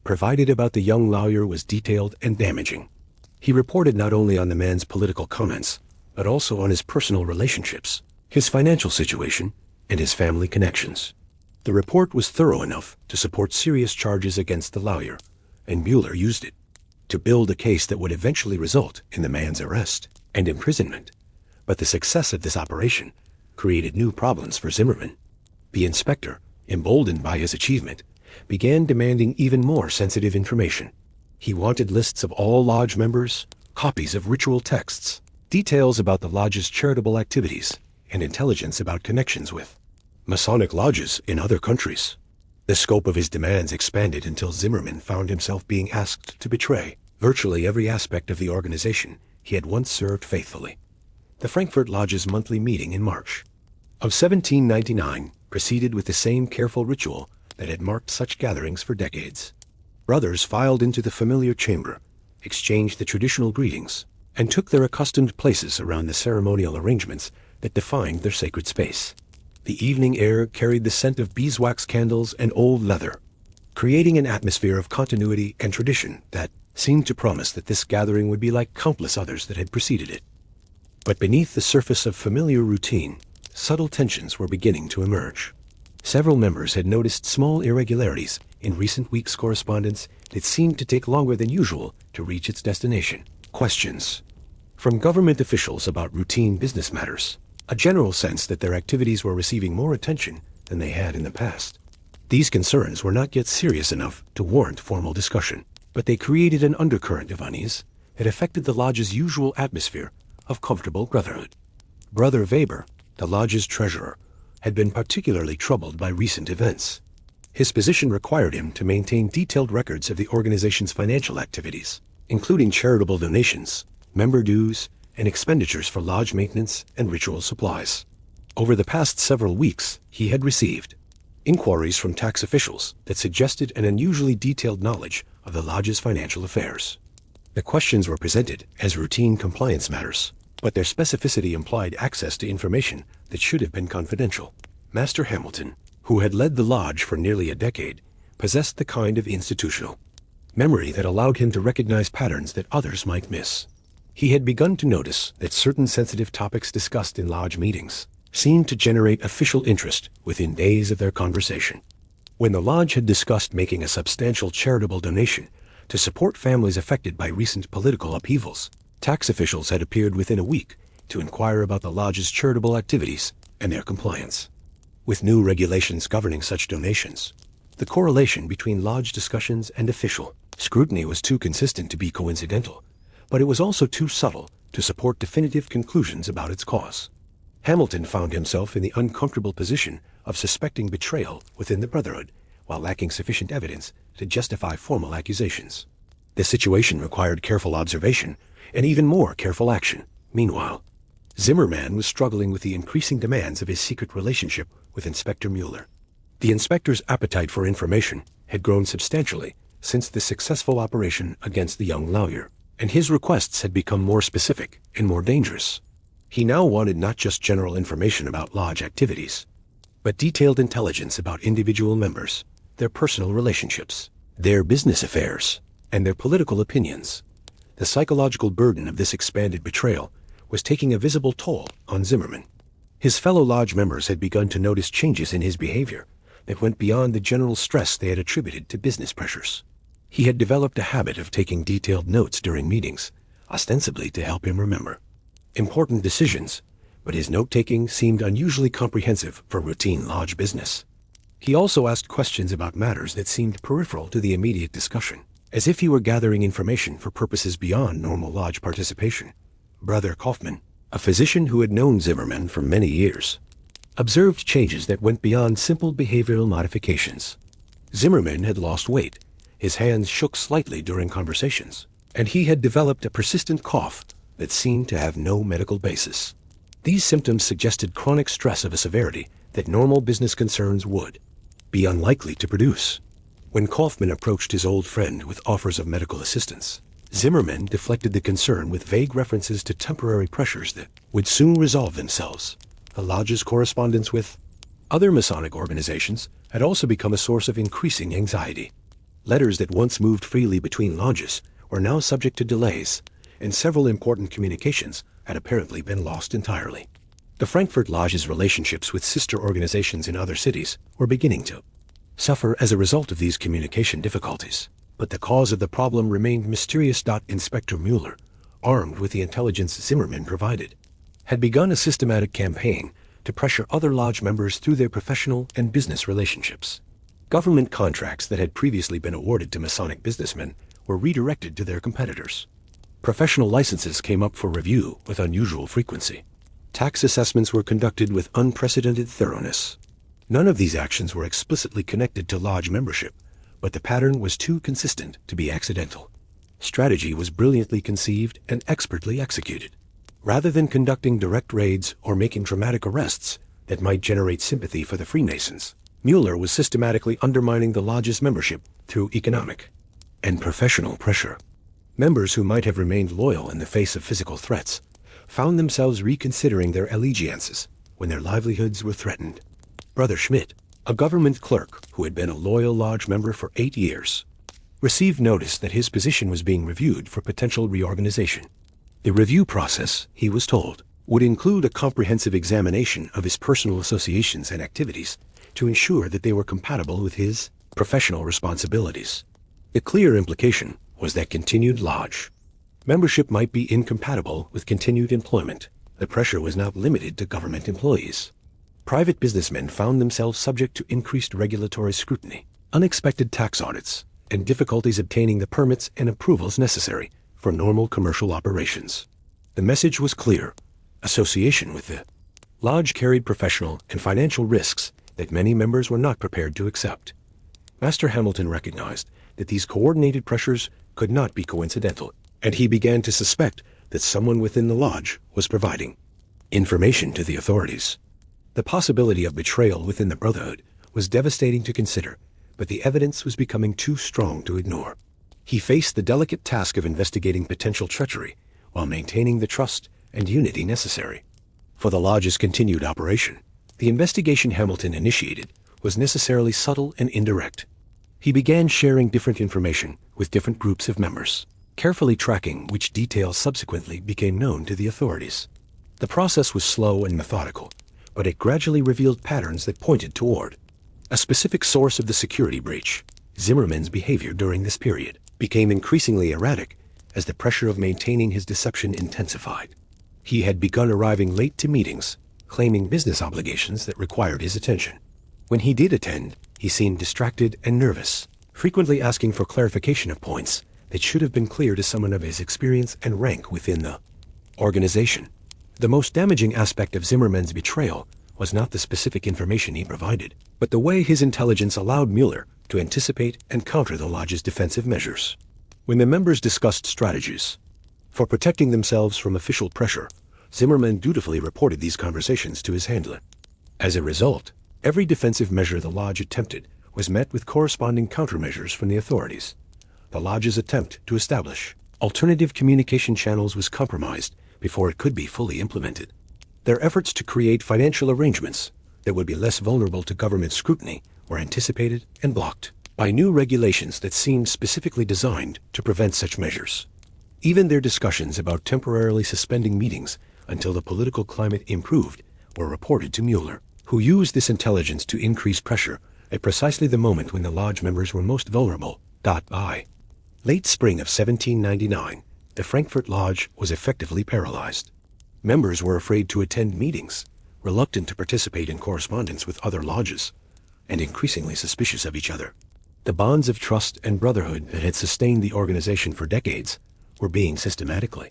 provided about the young lawyer was detailed and damaging. He reported not only on the man's political comments, but also on his personal relationships, his financial situation, and his family connections. The report was thorough enough to support serious charges against the lawyer, and Mueller used it to build a case that would eventually result in the man's arrest and imprisonment. But the success of this operation created new problems for Zimmerman. The inspector, emboldened by his achievement, began demanding even more sensitive information. He wanted lists of all lodge members, copies of ritual texts, details about the lodge's charitable activities, and intelligence about connections with Masonic lodges in other countries. The scope of his demands expanded until Zimmerman found himself being asked to betray virtually every aspect of the organization he had once served faithfully. The Frankfurt Lodge's monthly meeting in March of 1799 proceeded with the same careful ritual that had marked such gatherings for decades. Brothers filed into the familiar chamber, exchanged the traditional greetings, and took their accustomed places around the ceremonial arrangements that defined their sacred space. The evening air carried the scent of beeswax candles and old leather, creating an atmosphere of continuity and tradition that seemed to promise that this gathering would be like countless others that had preceded it. But beneath the surface of familiar routine, subtle tensions were beginning to emerge. Several members had noticed small irregularities in recent weeks' correspondence that seemed to take longer than usual to reach its destination. Questions from government officials about routine business matters, a general sense that their activities were receiving more attention than they had in the past. These concerns were not yet serious enough to warrant formal discussion, but they created an undercurrent of unease that affected the lodge's usual atmosphere of comfortable brotherhood. Brother Weber, the lodge's treasurer, had been particularly troubled by recent events. His position required him to maintain detailed records of the organization's financial activities, including charitable donations, member dues, and expenditures for lodge maintenance and ritual supplies. Over the past several weeks, he had received inquiries from tax officials that suggested an unusually detailed knowledge of the lodge's financial affairs. The questions were presented as routine compliance matters, but their specificity implied access to information that should have been confidential. Master Hamilton, who had led the lodge for nearly a decade, possessed the kind of institutional memory that allowed him to recognize patterns that others might miss. He had begun to notice that certain sensitive topics discussed in lodge meetings seemed to generate official interest within days of their conversation. When the lodge had discussed making a substantial charitable donation to support families affected by recent political upheavals, tax officials had appeared within a week to inquire about the lodge's charitable activities and their compliance. With new regulations governing such donations, the correlation between lodge discussions and official scrutiny was too consistent to be coincidental, but it was also too subtle to support definitive conclusions about its cause. Hamilton found himself in the uncomfortable position of suspecting betrayal within the Brotherhood, while lacking sufficient evidence to justify formal accusations. The situation required careful observation and even more careful action. Meanwhile, Zimmerman was struggling with the increasing demands of his secret relationship with Inspector Mueller. The inspector's appetite for information had grown substantially since the successful operation against the young lawyer, and his requests had become more specific and more dangerous. He now wanted not just general information about lodge activities, but detailed intelligence about individual members, their personal relationships, their business affairs, and their political opinions. The psychological burden of this expanded betrayal was taking a visible toll on Zimmerman. His fellow lodge members had begun to notice changes in his behavior that went beyond the general stress they had attributed to business pressures. He had developed a habit of taking detailed notes during meetings, ostensibly to help him remember important decisions, but his note-taking seemed unusually comprehensive for routine lodge business. He also asked questions about matters that seemed peripheral to the immediate discussion, as if he were gathering information for purposes beyond normal lodge participation. Brother Kaufman, a physician who had known Zimmerman for many years, observed changes that went beyond simple behavioral modifications. Zimmerman had lost weight, his hands shook slightly during conversations, and he had developed a persistent cough that seemed to have no medical basis. These symptoms suggested chronic stress of a severity that normal business concerns would be unlikely to produce. When Kaufman approached his old friend with offers of medical assistance, Zimmerman deflected the concern with vague references to temporary pressures that would soon resolve themselves. The lodge's correspondence with other Masonic organizations had also become a source of increasing anxiety. Letters that once moved freely between lodges were now subject to delays, and several important communications had apparently been lost entirely. The Frankfurt Lodge's relationships with sister organizations in other cities were beginning to suffer as a result of these communication difficulties, but the cause of the problem remained mysterious. Inspector Mueller, armed with the intelligence Zimmerman provided, had begun a systematic campaign to pressure other lodge members through their professional and business relationships. Government contracts that had previously been awarded to Masonic businessmen were redirected to their competitors. Professional licenses came up for review with unusual frequency. Tax assessments were conducted with unprecedented thoroughness. None of these actions were explicitly connected to lodge membership, but the pattern was too consistent to be accidental. Strategy was brilliantly conceived and expertly executed. Rather than conducting direct raids or making dramatic arrests that might generate sympathy for the Freemasons, Mueller was systematically undermining the lodge's membership through economic and professional pressure. Members who might have remained loyal in the face of physical threats found themselves reconsidering their allegiances when their livelihoods were threatened. Brother Schmidt, a government clerk who had been a loyal lodge member for 8 years, received notice that his position was being reviewed for potential reorganization. The review process, he was told, would include a comprehensive examination of his personal associations and activities to ensure that they were compatible with his professional responsibilities. The clear implication was that continued lodge membership might be incompatible with continued employment. The pressure was not limited to government employees. Private businessmen found themselves subject to increased regulatory scrutiny, unexpected tax audits, and difficulties obtaining the permits and approvals necessary for normal commercial operations. The message was clear. Association with the lodge carried professional and financial risks that many members were not prepared to accept. Master Hamilton recognized that these coordinated pressures could not be coincidental, and he began to suspect that someone within the lodge was providing information to the authorities. The possibility of betrayal within the Brotherhood was devastating to consider, but the evidence was becoming too strong to ignore. He faced the delicate task of investigating potential treachery while maintaining the trust and unity necessary for the lodge's continued operation. The investigation Hamilton initiated was necessarily subtle and indirect. He began sharing different information with different groups of members, carefully tracking which details subsequently became known to the authorities. The process was slow and methodical, but it gradually revealed patterns that pointed toward a specific source of the security breach. Zimmerman's behavior during this period became increasingly erratic as the pressure of maintaining his deception intensified. He had begun arriving late to meetings, claiming business obligations that required his attention. When he did attend, he seemed distracted and nervous, frequently asking for clarification of points that should have been clear to someone of his experience and rank within the organization. The most damaging aspect of Zimmerman's betrayal was not the specific information he provided, but the way his intelligence allowed Mueller to anticipate and counter the lodge's defensive measures. When the members discussed strategies for protecting themselves from official pressure, Zimmerman dutifully reported these conversations to his handler. As a result, every defensive measure the lodge attempted was met with corresponding countermeasures from the authorities. The lodge's attempt to establish alternative communication channels was compromised before it could be fully implemented. Their efforts to create financial arrangements that would be less vulnerable to government scrutiny were anticipated and blocked by new regulations that seemed specifically designed to prevent such measures. Even their discussions about temporarily suspending meetings until the political climate improved were reported to Mueller, who used this intelligence to increase pressure at precisely the moment when the lodge members were most vulnerable. By late spring of 1799, the Frankfurt Lodge was effectively paralyzed. Members were afraid to attend meetings, reluctant to participate in correspondence with other lodges, and increasingly suspicious of each other. The bonds of trust and brotherhood that had sustained the organization for decades were being systematically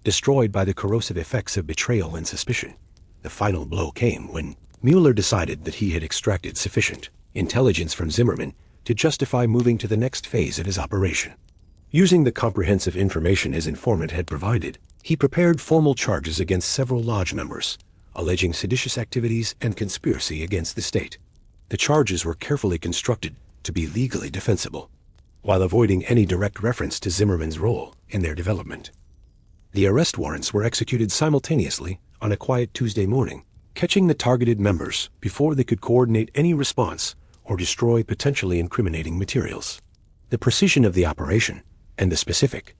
destroyed by the corrosive effects of betrayal and suspicion. The final blow came when Mueller decided that he had extracted sufficient intelligence from Zimmerman to justify moving to the next phase of his operation. Using the comprehensive information his informant had provided, he prepared formal charges against several lodge members, alleging seditious activities and conspiracy against the state. The charges were carefully constructed to be legally defensible, while avoiding any direct reference to Zimmerman's role in their development. The arrest warrants were executed simultaneously on a quiet Tuesday morning, catching the targeted members before they could coordinate any response or destroy potentially incriminating materials. The precision of the operation and the specific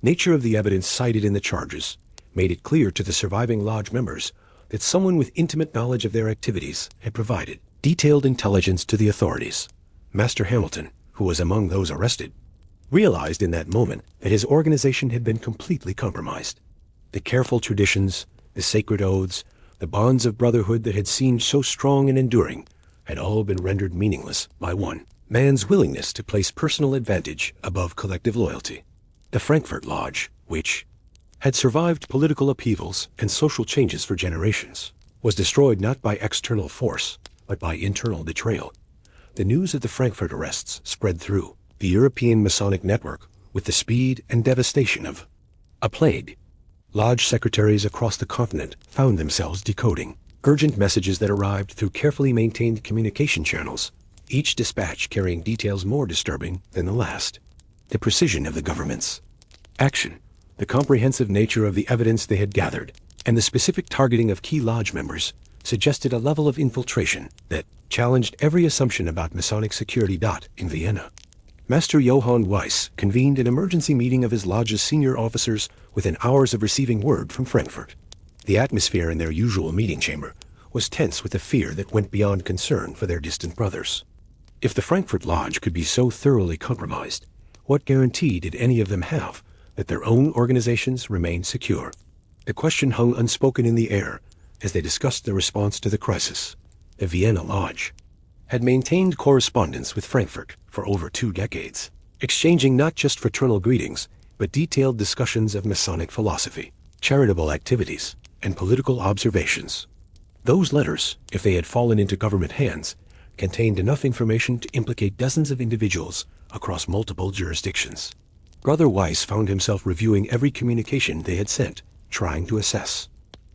nature of the evidence cited in the charges made it clear to the surviving lodge members that someone with intimate knowledge of their activities had provided detailed intelligence to the authorities. Master Hamilton, who was among those arrested, realized in that moment that his organization had been completely compromised. The careful traditions, the sacred oaths, the bonds of brotherhood that had seemed so strong and enduring had all been rendered meaningless by one man's willingness to place personal advantage above collective loyalty. The Frankfurt Lodge, which had survived political upheavals and social changes for generations, was destroyed not by external force, but by internal betrayal. The news of the Frankfurt arrests spread through the European Masonic network with the speed and devastation of a plague. Lodge secretaries across the continent found themselves decoding urgent messages that arrived through carefully maintained communication channels, each dispatch carrying details more disturbing than the last. The precision of the government's action, the comprehensive nature of the evidence they had gathered, and the specific targeting of key lodge members suggested a level of infiltration that challenged every assumption about Masonic security. In Vienna, Master Johann Weiss convened an emergency meeting of his lodge's senior officers within hours of receiving word from Frankfurt. The atmosphere in their usual meeting chamber was tense with a fear that went beyond concern for their distant brothers. If the Frankfurt Lodge could be so thoroughly compromised, what guarantee did any of them have that their own organizations remained secure? The question hung unspoken in the air as they discussed the response to the crisis. The Vienna Lodge had maintained correspondence with Frankfurt for over 2 decades, exchanging not just fraternal greetings, but detailed discussions of Masonic philosophy, charitable activities, and political observations. Those letters, if they had fallen into government hands, contained enough information to implicate dozens of individuals across multiple jurisdictions. Brother Weiss found himself reviewing every communication they had sent, trying to assess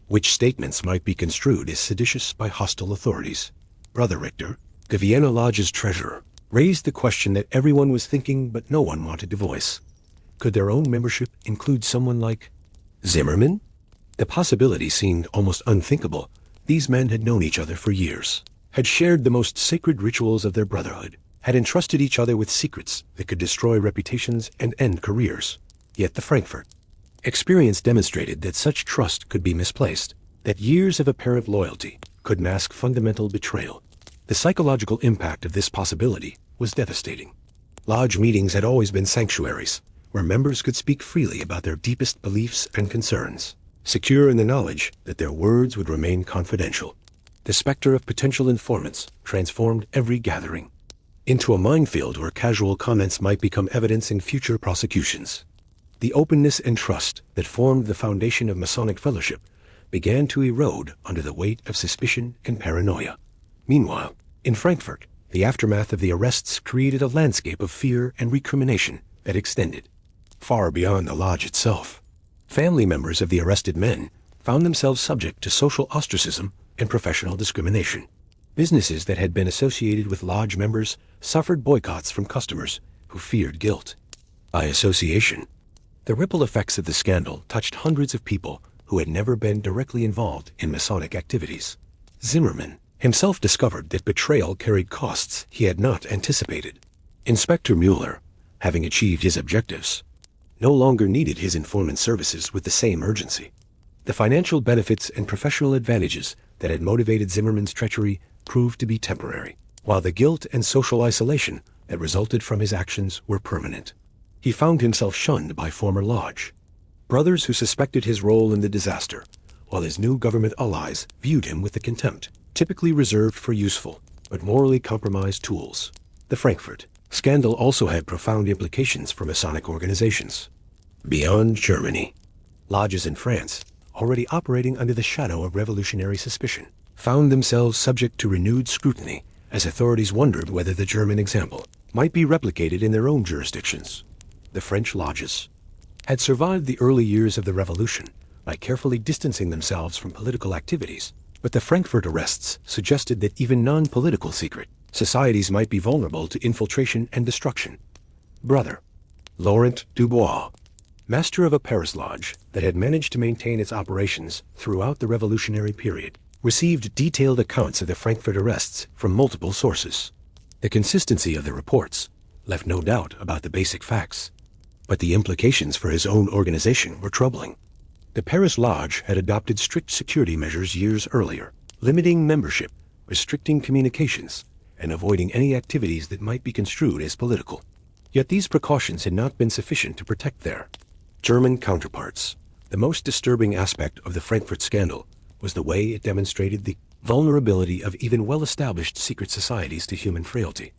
which statements might be construed as seditious by hostile authorities. Brother Richter, the Vienna Lodge's treasurer, raised the question that everyone was thinking but no one wanted to voice. Could their own membership include someone like Zimmermann? The possibility seemed almost unthinkable. These men had known each other for years, had shared the most sacred rituals of their brotherhood, had entrusted each other with secrets that could destroy reputations and end careers. Yet the Frankfurt experience demonstrated that such trust could be misplaced, that years of apparent loyalty could mask fundamental betrayal. The psychological impact of this possibility was devastating. Lodge meetings had always been sanctuaries, where members could speak freely about their deepest beliefs and concerns, secure in the knowledge that their words would remain confidential. The specter of potential informants transformed every gathering into a minefield where casual comments might become evidence in future prosecutions. The openness and trust that formed the foundation of Masonic fellowship began to erode under the weight of suspicion and paranoia. Meanwhile, in Frankfurt, the aftermath of the arrests created a landscape of fear and recrimination that extended far beyond the lodge itself. Family members of the arrested men found themselves subject to social ostracism and professional discrimination. Businesses that had been associated with lodge members suffered boycotts from customers who feared guilt. By association, the ripple effects of the scandal touched hundreds of people who had never been directly involved in Masonic activities. Zimmermann himself discovered that betrayal carried costs he had not anticipated. Inspector Mueller, having achieved his objectives, no longer needed his informant services with the same urgency. The financial benefits and professional advantages that had motivated Zimmermann's treachery proved to be temporary, while the guilt and social isolation that resulted from his actions were permanent. He found himself shunned by former lodge brothers who suspected his role in the disaster, while his new government allies viewed him with the contempt typically reserved for useful but morally compromised tools. The Frankfurt scandal also had profound implications for Masonic organizations. Beyond Germany, lodges in France, already operating under the shadow of revolutionary suspicion, found themselves subject to renewed scrutiny as authorities wondered whether the German example might be replicated in their own jurisdictions. The French lodges had survived the early years of the revolution by carefully distancing themselves from political activities, but the Frankfurt arrests suggested that even non-political secret societies might be vulnerable to infiltration and destruction. Brother Laurent Dubois, master of a Paris lodge that had managed to maintain its operations throughout the revolutionary period, received detailed accounts of the Frankfurt arrests from multiple sources. The consistency of the reports left no doubt about the basic facts, but the implications for his own organization were troubling. The Paris Lodge had adopted strict security measures years earlier, limiting membership, restricting communications, and avoiding any activities that might be construed as political. Yet these precautions had not been sufficient to protect their German counterparts. The most disturbing aspect of the Frankfurt scandal was the way it demonstrated the vulnerability of even well-established secret societies to human frailty.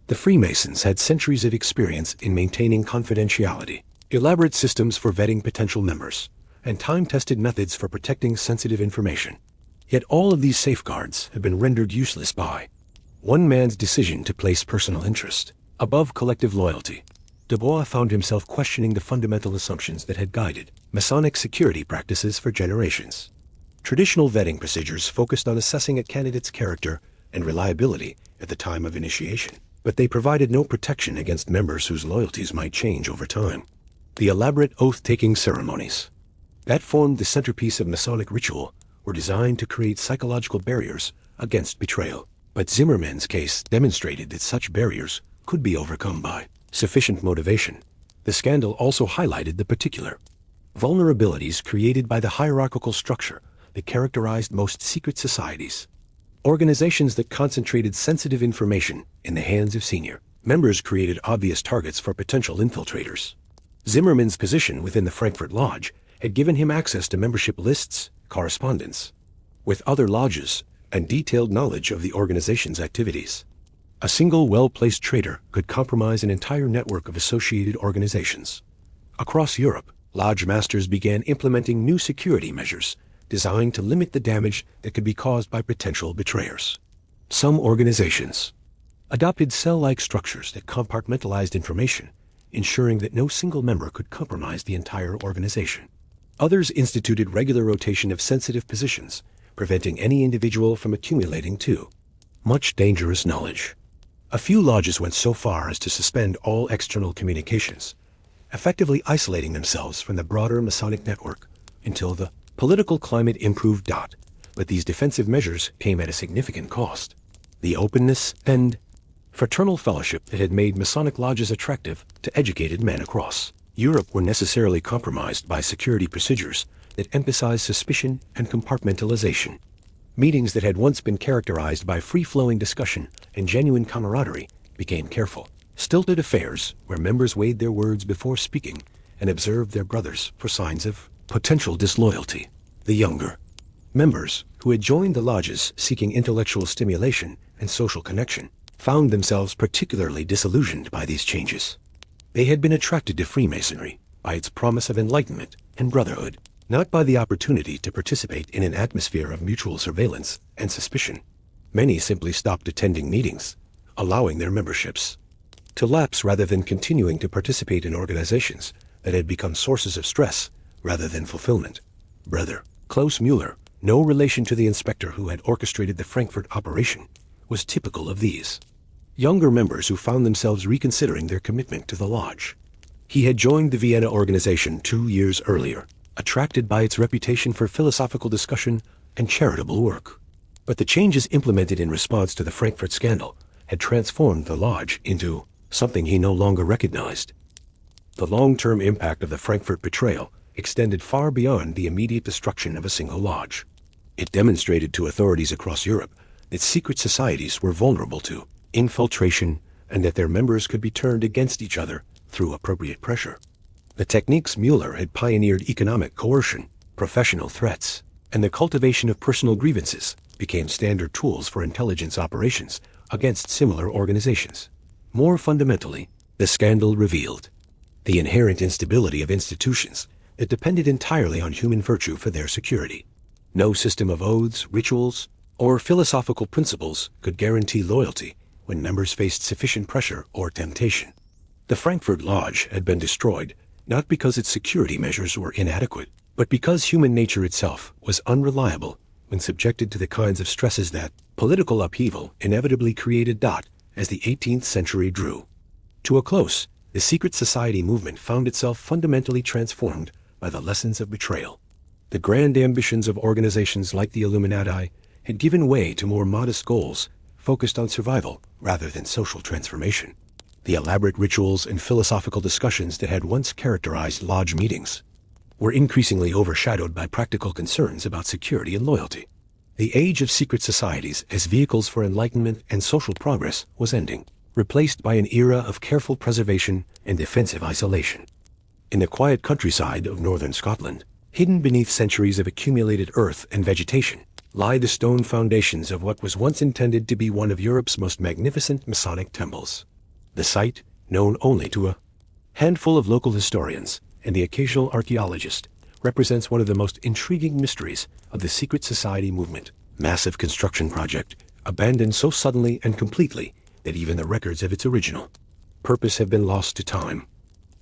The Freemasons had centuries of experience in maintaining confidentiality, elaborate systems for vetting potential members, and time-tested methods for protecting sensitive information. Yet all of these safeguards have been rendered useless by one man's decision to place personal interest above collective loyalty. Du Bois found himself questioning the fundamental assumptions that had guided Masonic security practices for generations. Traditional vetting procedures focused on assessing a candidate's character and reliability at the time of initiation, but they provided no protection against members whose loyalties might change over time. The elaborate oath-taking ceremonies that formed the centerpiece of Masonic ritual were designed to create psychological barriers against betrayal. But Zimmerman's case demonstrated that such barriers could be overcome by sufficient motivation. The scandal also highlighted the particular vulnerabilities created by the hierarchical structure that characterized most secret societies. Organizations that concentrated sensitive information in the hands of senior members created obvious targets for potential infiltrators. Zimmerman's position within the Frankfurt Lodge had given him access to membership lists, correspondence with other lodges, and detailed knowledge of the organization's activities. A single well-placed traitor could compromise an entire network of associated organizations. Across Europe, lodge masters began implementing new security measures designed to limit the damage that could be caused by potential betrayers. Some organizations adopted cell-like structures that compartmentalized information, ensuring that no single member could compromise the entire organization. Others instituted regular rotation of sensitive positions, preventing any individual from accumulating too much dangerous knowledge. A few lodges went so far as to suspend all external communications, effectively isolating themselves from the broader Masonic network until the political climate improved. But these defensive measures came at a significant cost. The openness and fraternal fellowship that had made Masonic lodges attractive to educated men across Europe were necessarily compromised by security procedures that emphasized suspicion and compartmentalization. Meetings that had once been characterized by free-flowing discussion and genuine camaraderie became careful, stilted affairs where members weighed their words before speaking and observed their brothers for signs of potential disloyalty. The younger members, who had joined the lodges seeking intellectual stimulation and social connection, found themselves particularly disillusioned by these changes. They had been attracted to Freemasonry by its promise of enlightenment and brotherhood, not by the opportunity to participate in an atmosphere of mutual surveillance and suspicion. Many simply stopped attending meetings, allowing their memberships to lapse rather than continuing to participate in organizations that had become sources of stress rather than fulfillment. Brother Klaus Mueller, no relation to the inspector who had orchestrated the Frankfurt operation, was typical of these younger members who found themselves reconsidering their commitment to the lodge. He had joined the Vienna organization 2 years earlier, attracted by its reputation for philosophical discussion and charitable work. But the changes implemented in response to the Frankfurt scandal had transformed the lodge into something he no longer recognized. The long-term impact of the Frankfurt betrayal extended far beyond the immediate destruction of a single lodge. It demonstrated to authorities across Europe that secret societies were vulnerable to infiltration and that their members could be turned against each other through appropriate pressure. The techniques Mueller had pioneered, economic coercion, professional threats, and the cultivation of personal grievances, became standard tools for intelligence operations against similar organizations. More fundamentally, the scandal revealed the inherent instability of institutions that depended entirely on human virtue for their security. No system of oaths, rituals, or philosophical principles could guarantee loyalty when members faced sufficient pressure or temptation. The Frankfurt Lodge had been destroyed not because its security measures were inadequate, but because human nature itself was unreliable when subjected to the kinds of stresses that political upheaval inevitably created. As the 18th century drew to a close, the secret society movement found itself fundamentally transformed by the lessons of betrayal. The grand ambitions of organizations like the Illuminati had given way to more modest goals focused on survival rather than social transformation. The elaborate rituals and philosophical discussions that had once characterized lodge meetings were increasingly overshadowed by practical concerns about security and loyalty. The age of secret societies as vehicles for enlightenment and social progress was ending, replaced by an era of careful preservation and defensive isolation. In the quiet countryside of northern Scotland, hidden beneath centuries of accumulated earth and vegetation, lie the stone foundations of what was once intended to be one of Europe's most magnificent Masonic temples. The site, known only to a handful of local historians and the occasional archaeologist, represents one of the most intriguing mysteries of the secret society movement. Massive construction project, abandoned so suddenly and completely that even the records of its original purpose have been lost to time.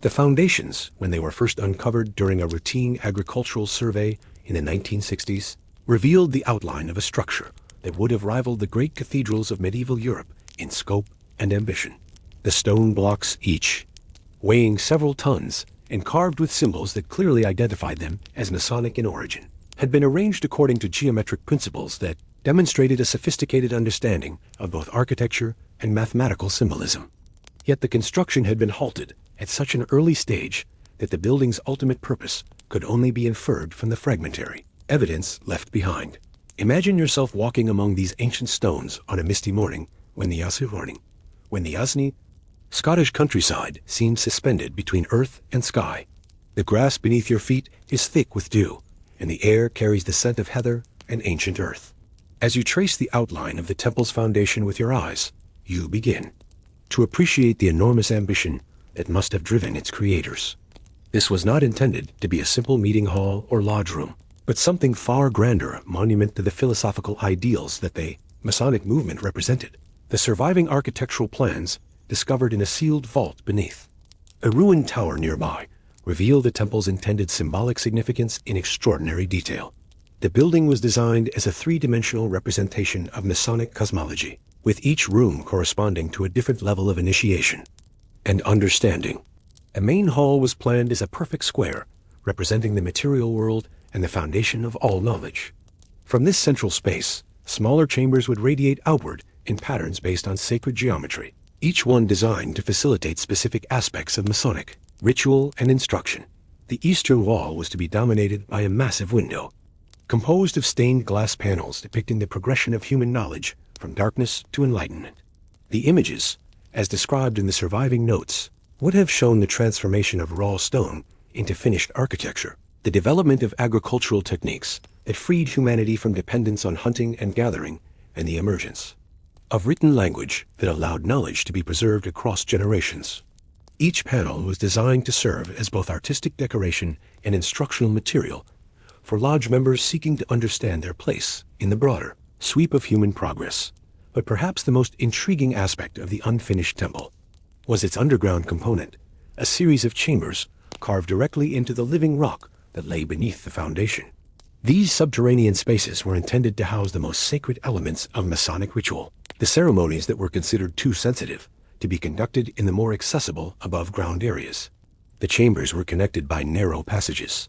The foundations, when they were first uncovered during a routine agricultural survey in the 1960s, revealed the outline of a structure that would have rivaled the great cathedrals of medieval Europe in scope and ambition. The stone blocks each, weighing several tons and carved with symbols that clearly identified them as Masonic in origin, had been arranged according to geometric principles that demonstrated a sophisticated understanding of both architecture and mathematical symbolism. Yet the construction had been halted at such an early stage that the building's ultimate purpose could only be inferred from the fragmentary evidence left behind. Imagine yourself walking among these ancient stones on a misty morning when the Asni Scottish countryside seems suspended between earth and sky. The grass beneath your feet is thick with dew, and the air carries the scent of heather and ancient earth. As you trace the outline of the temple's foundation with your eyes, you begin to appreciate the enormous ambition that must have driven its creators. This was not intended to be a simple meeting hall or lodge room, but something far grander, a monument to the philosophical ideals that the Masonic movement represented. The surviving architectural plans, discovered in a sealed vault beneath a ruined tower nearby, reveal the temple's intended symbolic significance in extraordinary detail. The building was designed as a three-dimensional representation of Masonic cosmology, with each room corresponding to a different level of initiation and understanding. A main hall was planned as a perfect square, representing the material world and the foundation of all knowledge. From this central space, smaller chambers would radiate outward in patterns based on sacred geometry, each one designed to facilitate specific aspects of Masonic ritual and instruction. The eastern wall was to be dominated by a massive window, composed of stained glass panels depicting the progression of human knowledge from darkness to enlightenment. The images, as described in the surviving notes, would have shown the transformation of raw stone into finished architecture, the development of agricultural techniques that freed humanity from dependence on hunting and gathering, and the emergence of written language that allowed knowledge to be preserved across generations. Each panel was designed to serve as both artistic decoration and instructional material for lodge members seeking to understand their place in the broader sweep of human progress. But perhaps the most intriguing aspect of the unfinished temple was its underground component, a series of chambers carved directly into the living rock that lay beneath the foundation. These subterranean spaces were intended to house the most sacred elements of Masonic ritual, the ceremonies that were considered too sensitive to be conducted in the more accessible above-ground areas. The chambers were connected by narrow passages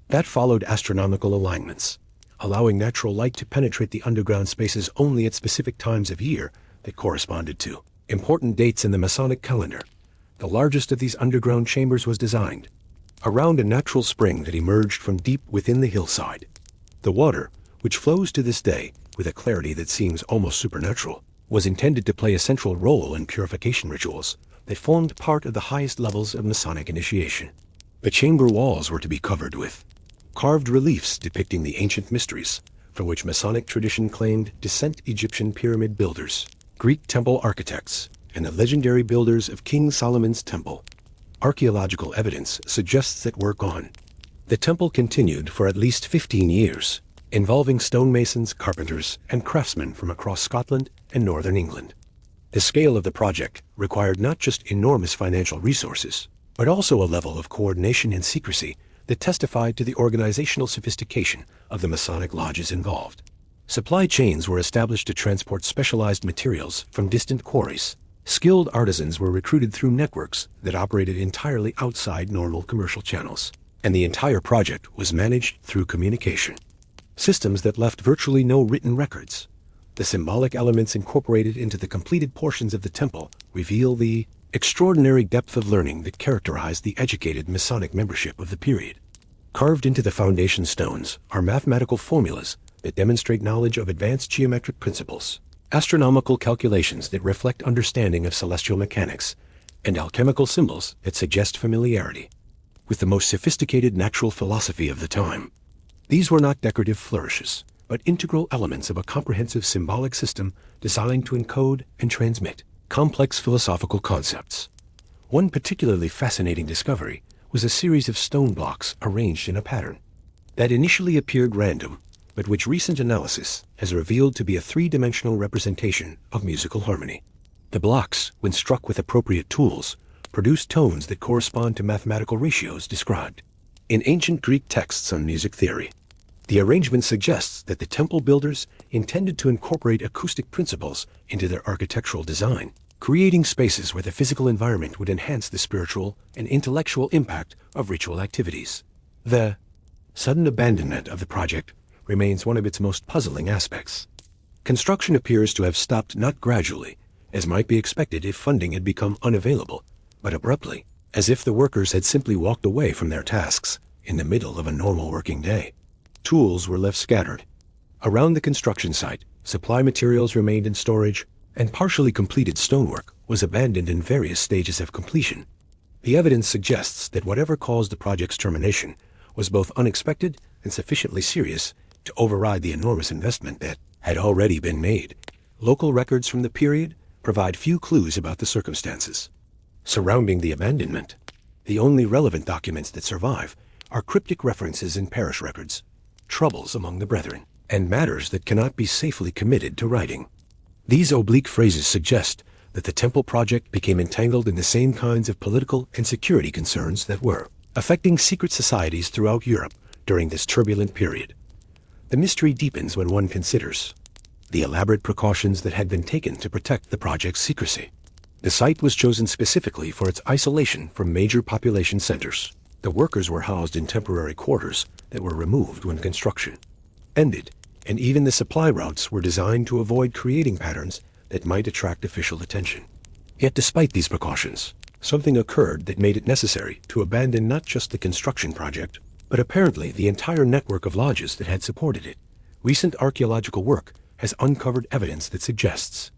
that followed astronomical alignments, allowing natural light to penetrate the underground spaces only at specific times of year that corresponded to important dates in the Masonic calendar. The largest of these underground chambers was designed around a natural spring that emerged from deep within the hillside. The water, which flows to this day with a clarity that seems almost supernatural, was intended to play a central role in purification rituals that formed part of the highest levels of Masonic initiation. The chamber walls were to be covered with carved reliefs depicting the ancient mysteries from which Masonic tradition claimed descent Egyptian pyramid builders, Greek temple architects, and the legendary builders of King Solomon's temple. Archaeological evidence suggests that work on the temple continued for at least 15 years, involving stonemasons, carpenters, and craftsmen from across Scotland and northern England. The scale of the project required not just enormous financial resources, but also a level of coordination and secrecy that testified to the organizational sophistication of the Masonic lodges involved. Supply chains were established to transport specialized materials from distant quarries. Skilled artisans were recruited through networks that operated entirely outside normal commercial channels, and the entire project was managed through communication systems that left virtually no written records. The symbolic elements incorporated into the completed portions of the temple reveal the extraordinary depth of learning that characterized the educated Masonic membership of the period. Carved into the foundation stones are mathematical formulas that demonstrate knowledge of advanced geometric principles, astronomical calculations that reflect understanding of celestial mechanics, and alchemical symbols that suggest familiarity with the most sophisticated natural philosophy of the time. These were not decorative flourishes, but integral elements of a comprehensive symbolic system designed to encode and transmit Complex philosophical concepts. One particularly fascinating discovery was a series of stone blocks arranged in a pattern that initially appeared random, but which recent analysis has revealed to be a three-dimensional representation of musical harmony. The blocks, when struck with appropriate tools, produce tones that correspond to mathematical ratios described in ancient Greek texts on music theory. The arrangement suggests that the temple builders intended to incorporate acoustic principles into their architectural design, creating spaces where the physical environment would enhance the spiritual and intellectual impact of ritual activities. The sudden abandonment of the project remains one of its most puzzling aspects. Construction appears to have stopped not gradually, as might be expected if funding had become unavailable, but abruptly, as if the workers had simply walked away from their tasks in the middle of a normal working day. Tools were left scattered. Around the construction site, supply materials remained in storage, and partially completed stonework was abandoned in various stages of completion. The evidence suggests that whatever caused the project's termination was both unexpected and sufficiently serious to override the enormous investment that had already been made. Local records from the period provide few clues about the circumstances surrounding the abandonment. The only relevant documents that survive are cryptic references in parish records, troubles among the brethren, and matters that cannot be safely committed to writing. These oblique phrases suggest that the temple project became entangled in the same kinds of political and security concerns that were affecting secret societies throughout Europe during this turbulent period. The mystery deepens when one considers the elaborate precautions that had been taken to protect the project's secrecy. The site was chosen specifically for its isolation from major population centers. The workers were housed in temporary quarters that were removed when construction ended, and even the supply routes were designed to avoid creating patterns that might attract official attention. Yet despite these precautions, something occurred that made it necessary to abandon not just the construction project, but apparently the entire network of lodges that had supported it. Recent archaeological work has uncovered evidence that suggests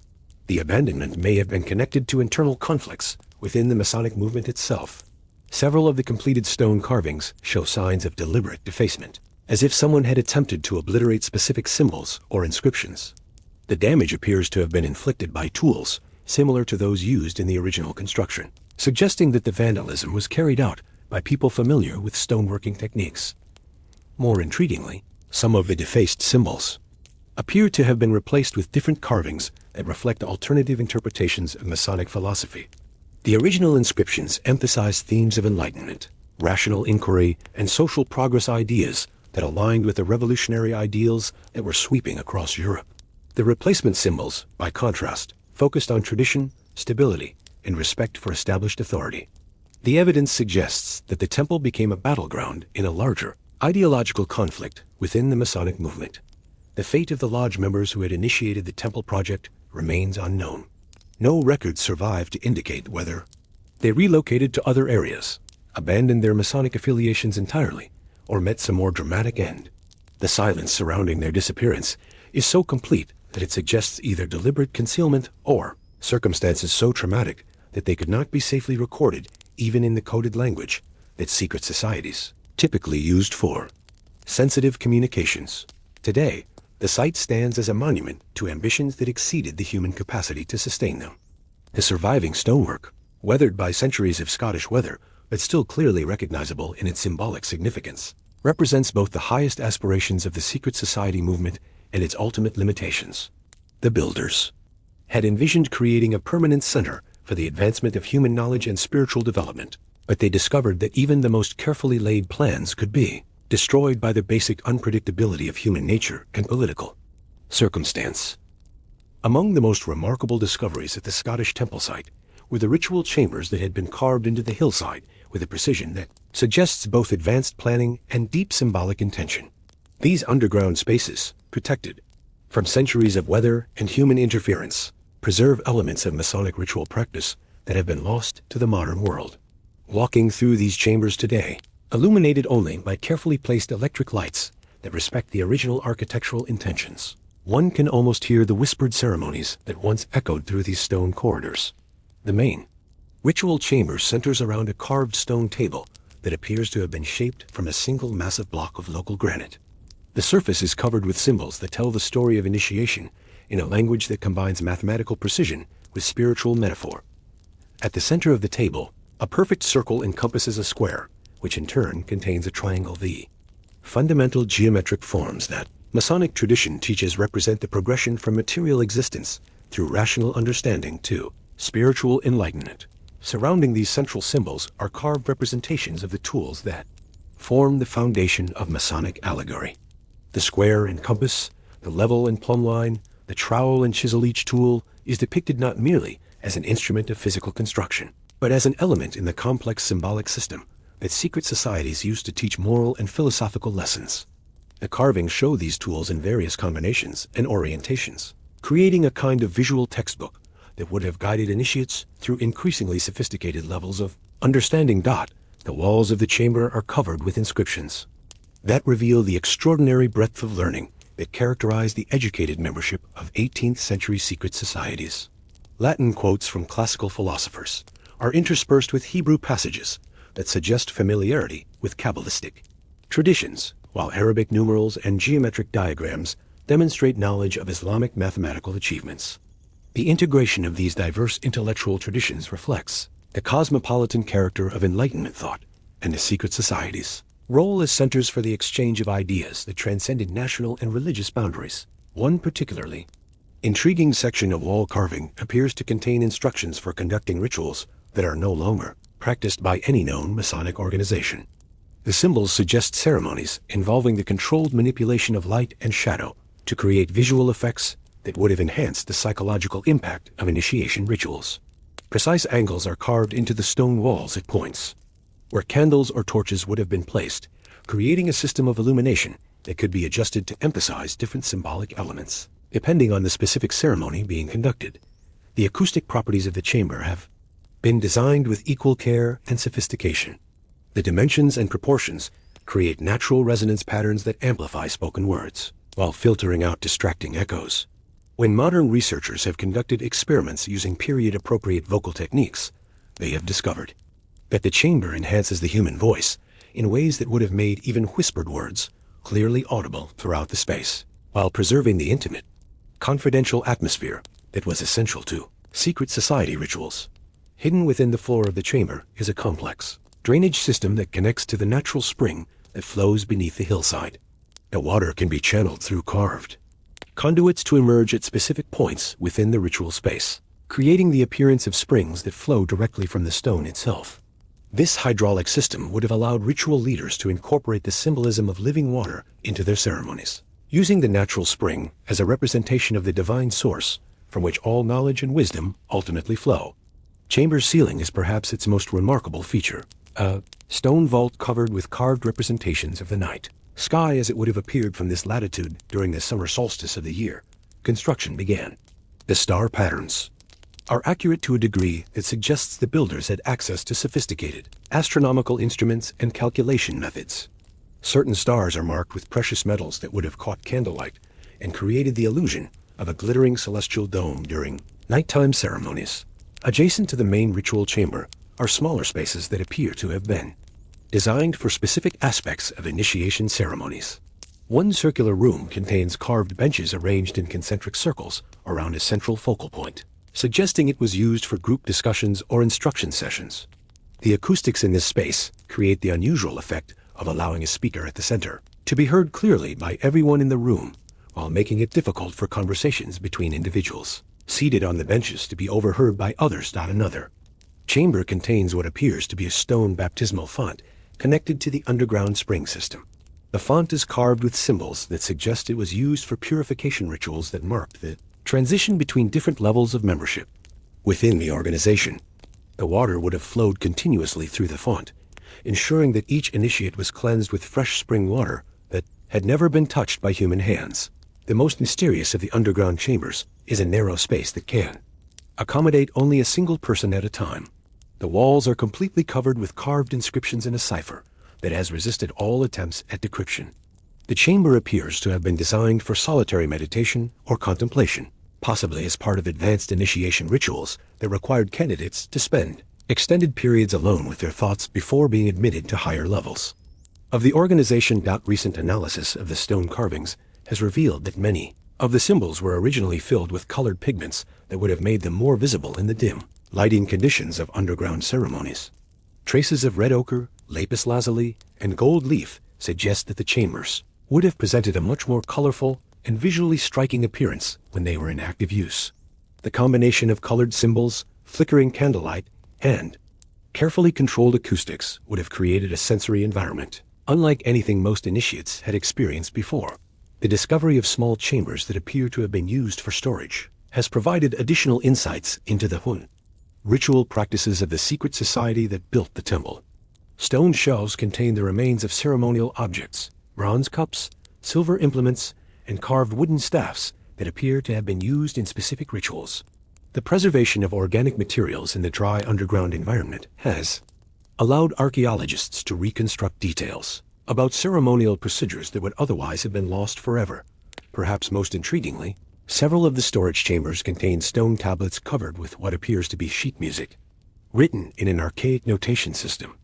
the abandonment may have been connected to internal conflicts within the Masonic movement itself. Several of the completed stone carvings show signs of deliberate defacement, as if someone had attempted to obliterate specific symbols or inscriptions. The damage appears to have been inflicted by tools similar to those used in the original construction, suggesting that the vandalism was carried out by people familiar with stoneworking techniques. More intriguingly, some of the defaced symbols appear to have been replaced with different carvings that reflect alternative interpretations of Masonic philosophy. The original inscriptions emphasized themes of enlightenment, rational inquiry, and social progress ideas that aligned with the revolutionary ideals that were sweeping across Europe. The replacement symbols, by contrast, focused on tradition, stability, and respect for established authority. The evidence suggests that the temple became a battleground in a larger ideological conflict within the Masonic movement. The fate of the lodge members who had initiated the temple project remains unknown. No records survive to indicate whether they relocated to other areas, abandoned their Masonic affiliations entirely, or met some more dramatic end. The silence surrounding their disappearance is so complete that it suggests either deliberate concealment or circumstances so traumatic that they could not be safely recorded even in the coded language that secret societies typically used for sensitive communications. Today, the site stands as a monument to ambitions that exceeded the human capacity to sustain them. The surviving stonework, weathered by centuries of Scottish weather, but still clearly recognizable in its symbolic significance, represents both the highest aspirations of the secret society movement and its ultimate limitations. The builders had envisioned creating a permanent center for the advancement of human knowledge and spiritual development, but they discovered that even the most carefully laid plans could be destroyed by the basic unpredictability of human nature and political circumstance. Among the most remarkable discoveries at the Scottish temple site were the ritual chambers that had been carved into the hillside with a precision that suggests both advanced planning and deep symbolic intention. These underground spaces, protected from centuries of weather and human interference, preserve elements of Masonic ritual practice that have been lost to the modern world. Walking through these chambers today, illuminated only by carefully placed electric lights that respect the original architectural intentions, one can almost hear the whispered ceremonies that once echoed through these stone corridors. The main ritual chamber centers around a carved stone table that appears to have been shaped from a single massive block of local granite. The surface is covered with symbols that tell the story of initiation in a language that combines mathematical precision with spiritual metaphor. At the center of the table, a perfect circle encompasses a square, which in turn contains a triangle V. Fundamental geometric forms that Masonic tradition teaches represent the progression from material existence through rational understanding to spiritual enlightenment. Surrounding these central symbols are carved representations of the tools that form the foundation of Masonic allegory. The square and compass, the level and plumb line, the trowel and chisel. Each tool is depicted not merely as an instrument of physical construction, but as an element in the complex symbolic system that secret societies use to teach moral and philosophical lessons. The carvings show these tools in various combinations and orientations, creating a kind of visual textbook that would have guided initiates through increasingly sophisticated levels of understanding. The walls of the chamber are covered with inscriptions that reveal the extraordinary breadth of learning that characterized the educated membership of 18th century secret societies. Latin quotes from classical philosophers are interspersed with Hebrew passages that suggest familiarity with Kabbalistic traditions, while Arabic numerals and geometric diagrams demonstrate knowledge of Islamic mathematical achievements. The integration of these diverse intellectual traditions reflects the cosmopolitan character of Enlightenment thought and the secret societies' role as centers for the exchange of ideas that transcended national and religious boundaries. One particularly intriguing section of wall carving appears to contain instructions for conducting rituals that are no longer practiced by any known Masonic organization. The symbols suggest ceremonies involving the controlled manipulation of light and shadow to create visual effects that would have enhanced the psychological impact of initiation rituals. Precise angles are carved into the stone walls at points where candles or torches would have been placed, creating a system of illumination that could be adjusted to emphasize different symbolic elements, depending on the specific ceremony being conducted. The acoustic properties of the chamber have been designed with equal care and sophistication. The dimensions and proportions create natural resonance patterns that amplify spoken words, while filtering out distracting echoes. When modern researchers have conducted experiments using period-appropriate vocal techniques, they have discovered that the chamber enhances the human voice in ways that would have made even whispered words clearly audible throughout the space, while preserving the intimate, confidential atmosphere that was essential to secret society rituals. Hidden within the floor of the chamber is a complex drainage system that connects to the natural spring that flows beneath the hillside. The water can be channeled through carved conduits to emerge at specific points within the ritual space, creating the appearance of springs that flow directly from the stone itself. This hydraulic system would have allowed ritual leaders to incorporate the symbolism of living water into their ceremonies, using the natural spring as a representation of the divine source from which all knowledge and wisdom ultimately flow. Chamber ceiling is perhaps its most remarkable feature, a stone vault covered with carved representations of the night sky as it would have appeared from this latitude during the summer solstice of the year construction began. The star patterns are accurate to a degree that suggests the builders had access to sophisticated astronomical instruments and calculation methods. Certain stars are marked with precious metals that would have caught candlelight and created the illusion of a glittering celestial dome during nighttime ceremonies. Adjacent to the main ritual chamber are smaller spaces that appear to have been designed for specific aspects of initiation ceremonies. One circular room contains carved benches arranged in concentric circles around a central focal point, suggesting it was used for group discussions or instruction sessions. The acoustics in this space create the unusual effect of allowing a speaker at the center to be heard clearly by everyone in the room, while making it difficult for conversations between individuals seated on the benches to be overheard by others. Another chamber contains what appears to be a stone baptismal font connected to the underground spring system. The font is carved with symbols that suggest it was used for purification rituals that marked the transition between different levels of membership within the organization. The water would have flowed continuously through the font, ensuring that each initiate was cleansed with fresh spring water that had never been touched by human hands. The most mysterious of the underground chambers is a narrow space that can accommodate only a single person at a time. The walls are completely covered with carved inscriptions in a cipher that has resisted all attempts at decryption. The chamber appears to have been designed for solitary meditation or contemplation, possibly as part of advanced initiation rituals that required candidates to spend extended periods alone with their thoughts before being admitted to higher levels of the organization. Recent analysis of the stone carvings has revealed that many of the symbols were originally filled with colored pigments that would have made them more visible in the dim lighting conditions of underground ceremonies. Traces of red ochre, lapis lazuli, and gold leaf suggest that the chambers would have presented a much more colorful and visually striking appearance when they were in active use. The combination of colored symbols, flickering candlelight, and carefully controlled acoustics would have created a sensory environment unlike anything most initiates had experienced before. The discovery of small chambers that appear to have been used for storage has provided additional insights into the Hun ritual practices of the secret society that built the temple. Stone shelves contain the remains of ceremonial objects, bronze cups, silver implements, and carved wooden staffs that appear to have been used in specific rituals. The preservation of organic materials in the dry underground environment has allowed archaeologists to reconstruct details about ceremonial procedures that would otherwise have been lost forever. Perhaps most intriguingly, several of the storage chambers contain stone tablets covered with what appears to be sheet music, written in an archaic notation system.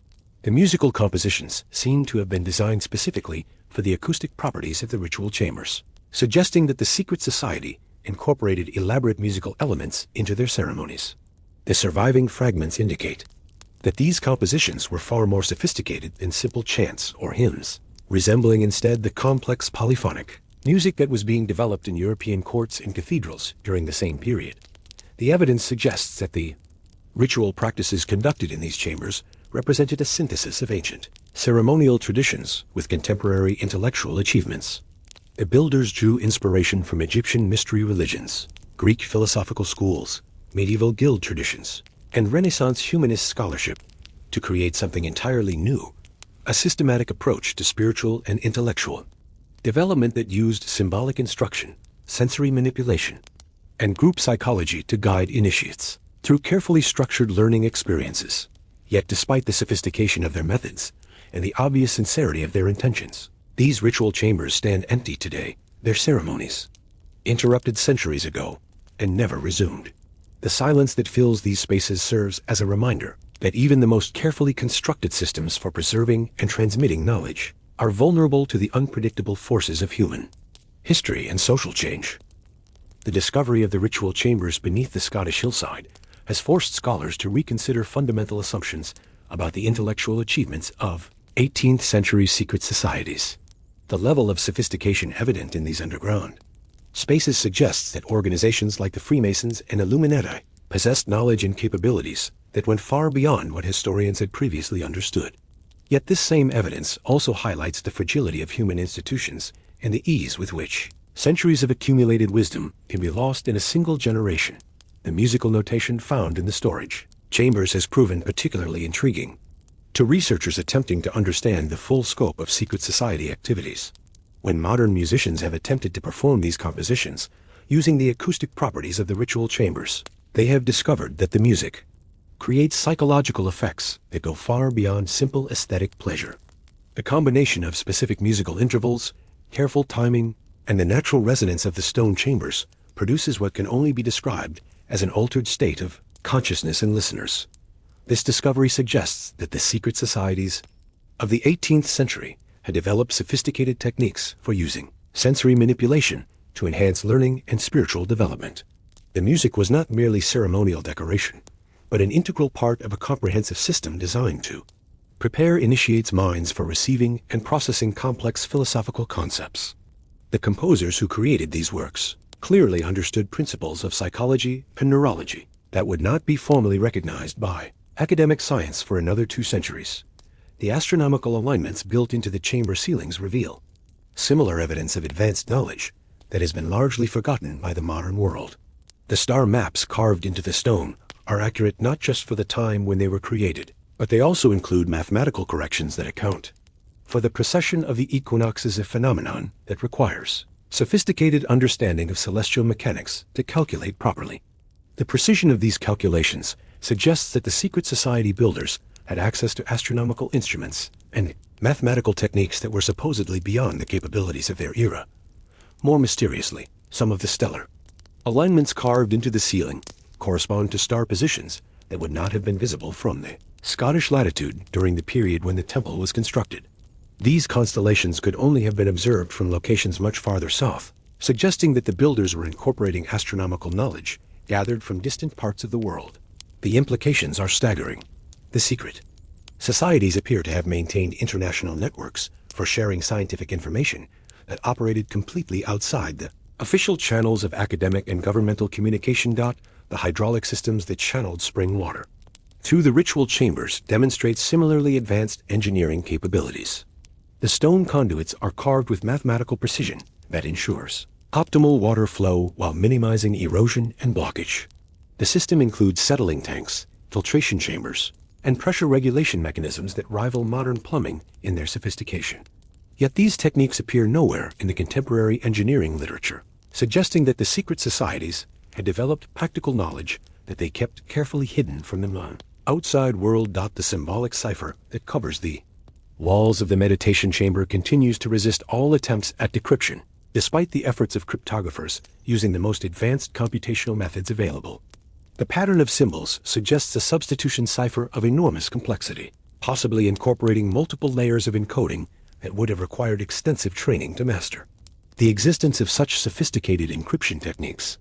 The musical compositions seem to have been designed specifically for the acoustic properties of the ritual chambers, suggesting that the secret society incorporated elaborate musical elements into their ceremonies. The surviving fragments indicate that these compositions were far more sophisticated than simple chants or hymns, resembling instead the complex polyphonic music that was being developed in European courts and cathedrals during the same period. The evidence suggests that the ritual practices conducted in these chambers represented a synthesis of ancient ceremonial traditions with contemporary intellectual achievements. The builders drew inspiration from Egyptian mystery religions, Greek philosophical schools, medieval guild traditions, and Renaissance humanist scholarship to create something entirely new, a systematic approach to spiritual and intellectual development that used symbolic instruction, sensory manipulation, and group psychology to guide initiates through carefully structured learning experiences. Yet despite the sophistication of their methods and the obvious sincerity of their intentions, these ritual chambers stand empty today, their ceremonies interrupted centuries ago and never resumed. The silence that fills these spaces serves as a reminder that even the most carefully constructed systems for preserving and transmitting knowledge are vulnerable to the unpredictable forces of human history and social change. The discovery of the ritual chambers beneath the Scottish hillside has forced scholars to reconsider fundamental assumptions about the intellectual achievements of 18th century secret societies. The level of sophistication evident in these underground spaces suggests that organizations like the Freemasons and Illuminati possessed knowledge and capabilities that went far beyond what historians had previously understood. Yet this same evidence also highlights the fragility of human institutions and the ease with which centuries of accumulated wisdom can be lost in a single generation. The musical notation found in the storage chambers has proven particularly intriguing to researchers attempting to understand the full scope of secret society activities. When modern musicians have attempted to perform these compositions using the acoustic properties of the ritual chambers, they have discovered that the music creates psychological effects that go far beyond simple aesthetic pleasure. The combination of specific musical intervals, careful timing, and the natural resonance of the stone chambers produces what can only be described as an altered state of consciousness in listeners. This discovery suggests that the secret societies of the 18th century had developed sophisticated techniques for using sensory manipulation to enhance learning and spiritual development. The music was not merely ceremonial decoration, but an integral part of a comprehensive system designed to prepare initiates' minds for receiving and processing complex philosophical concepts. The composers who created these works clearly understood principles of psychology and neurology that would not be formally recognized by academic science for another 2 centuries. The astronomical alignments built into the chamber ceilings reveal similar evidence of advanced knowledge that has been largely forgotten by the modern world. The star maps carved into the stone are accurate not just for the time when they were created, but they also include mathematical corrections that account for the precession of the equinoxes, a phenomenon that requires sophisticated understanding of celestial mechanics to calculate properly. The precision of these calculations suggests that the secret society builders had access to astronomical instruments and mathematical techniques that were supposedly beyond the capabilities of their era. More mysteriously, some of the stellar alignments carved into the ceiling correspond to star positions that would not have been visible from the Scottish latitude during the period when the temple was constructed. These constellations could only have been observed from locations much farther south, suggesting that the builders were incorporating astronomical knowledge gathered from distant parts of the world. The implications are staggering. The secret. Societies appear to have maintained international networks for sharing scientific information that operated completely outside the official channels of academic and governmental communication. The hydraulic systems that channeled spring water through the ritual chambers demonstrate similarly advanced engineering capabilities. The stone conduits are carved with mathematical precision that ensures optimal water flow while minimizing erosion and blockage. The system includes settling tanks, filtration chambers, and pressure regulation mechanisms that rival modern plumbing in their sophistication. Yet these techniques appear nowhere in the contemporary engineering literature, suggesting that the secret societies had developed practical knowledge that they kept carefully hidden from the outside world. The symbolic cipher that covers the walls of the meditation chamber continues to resist all attempts at decryption, despite the efforts of cryptographers using the most advanced computational methods available. The pattern of symbols suggests a substitution cipher of enormous complexity, possibly incorporating multiple layers of encoding that would have required extensive training to master. The existence of such sophisticated encryption techniques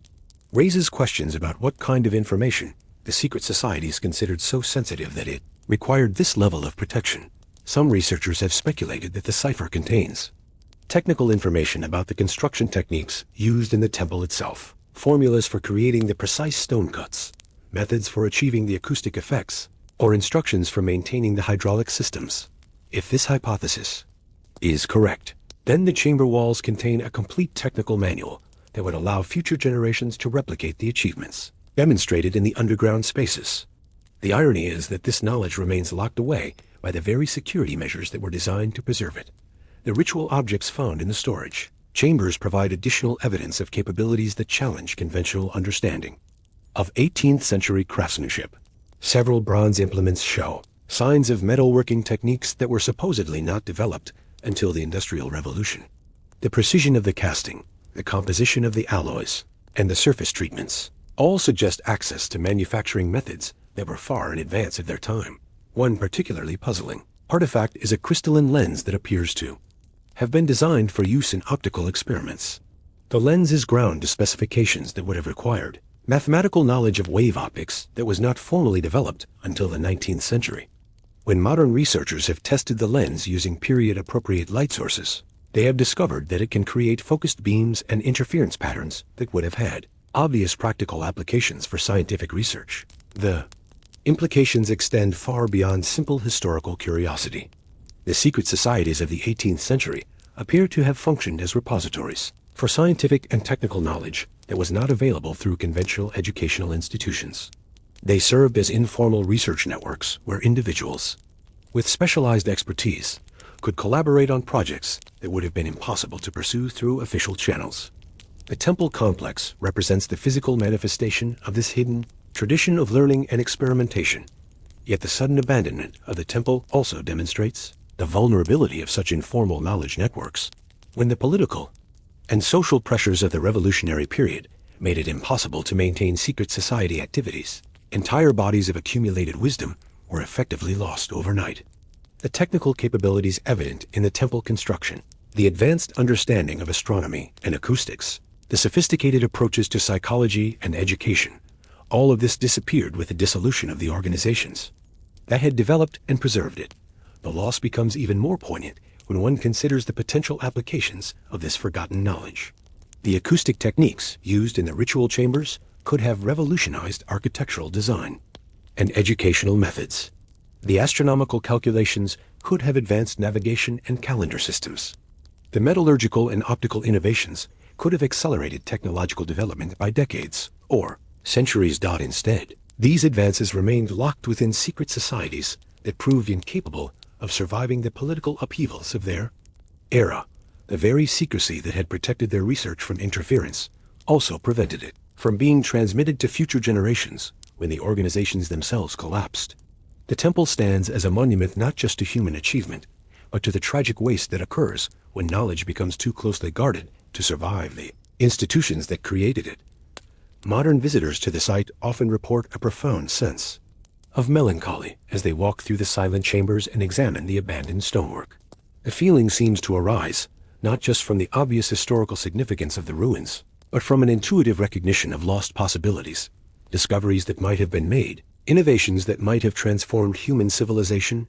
raises questions about what kind of information the secret societies considered so sensitive that it required this level of protection. Some researchers have speculated that the cipher contains technical information about the construction techniques used in the temple itself, formulas for creating the precise stone cuts, methods for achieving the acoustic effects, or instructions for maintaining the hydraulic systems. If this hypothesis is correct, then the chamber walls contain a complete technical manual that would allow future generations to replicate the achievements demonstrated in the underground spaces. The irony is that this knowledge remains locked away by the very security measures that were designed to preserve it. The ritual objects found in the storage chambers provide additional evidence of capabilities that challenge conventional understanding of 18th century craftsmanship. Several bronze implements show signs of metalworking techniques that were supposedly not developed until the Industrial Revolution. The precision of the casting, the composition of the alloys, and the surface treatments all suggest access to manufacturing methods that were far in advance of their time. One particularly puzzling artifact is a crystalline lens that appears to have been designed for use in optical experiments. The lens is ground to specifications that would have required mathematical knowledge of wave optics that was not formally developed until the 19th century. When modern researchers have tested the lens using period-appropriate light sources, they have discovered that it can create focused beams and interference patterns that would have had obvious practical applications for scientific research. The implications extend far beyond simple historical curiosity. The secret societies of the 18th century appear to have functioned as repositories for scientific and technical knowledge that was not available through conventional educational institutions. They served as informal research networks where individuals with specialized expertise could collaborate on projects that would have been impossible to pursue through official channels. The temple complex represents the physical manifestation of this hidden tradition of learning and experimentation. Yet the sudden abandonment of the temple also demonstrates the vulnerability of such informal knowledge networks. When the political and social pressures of the revolutionary period made it impossible to maintain secret society activities, entire bodies of accumulated wisdom were effectively lost overnight. The technical capabilities evident in the temple construction, the advanced understanding of astronomy and acoustics, the sophisticated approaches to psychology and education, all of this disappeared with the dissolution of the organizations that had developed and preserved it. The loss becomes even more poignant when one considers the potential applications of this forgotten knowledge. The acoustic techniques used in the ritual chambers could have revolutionized architectural design and educational methods. The astronomical calculations could have advanced navigation and calendar systems. The metallurgical and optical innovations could have accelerated technological development by decades or centuries. Instead, these advances remained locked within secret societies that proved incapable of surviving the political upheavals of their era. The very secrecy that had protected their research from interference also prevented it from being transmitted to future generations when the organizations themselves collapsed. The temple stands as a monument not just to human achievement, but to the tragic waste that occurs when knowledge becomes too closely guarded to survive the institutions that created it. Modern visitors to the site often report a profound sense of melancholy as they walk through the silent chambers and examine the abandoned stonework. The feeling seems to arise not just from the obvious historical significance of the ruins, but from an intuitive recognition of lost possibilities, discoveries that might have been made, innovations that might have transformed human civilization,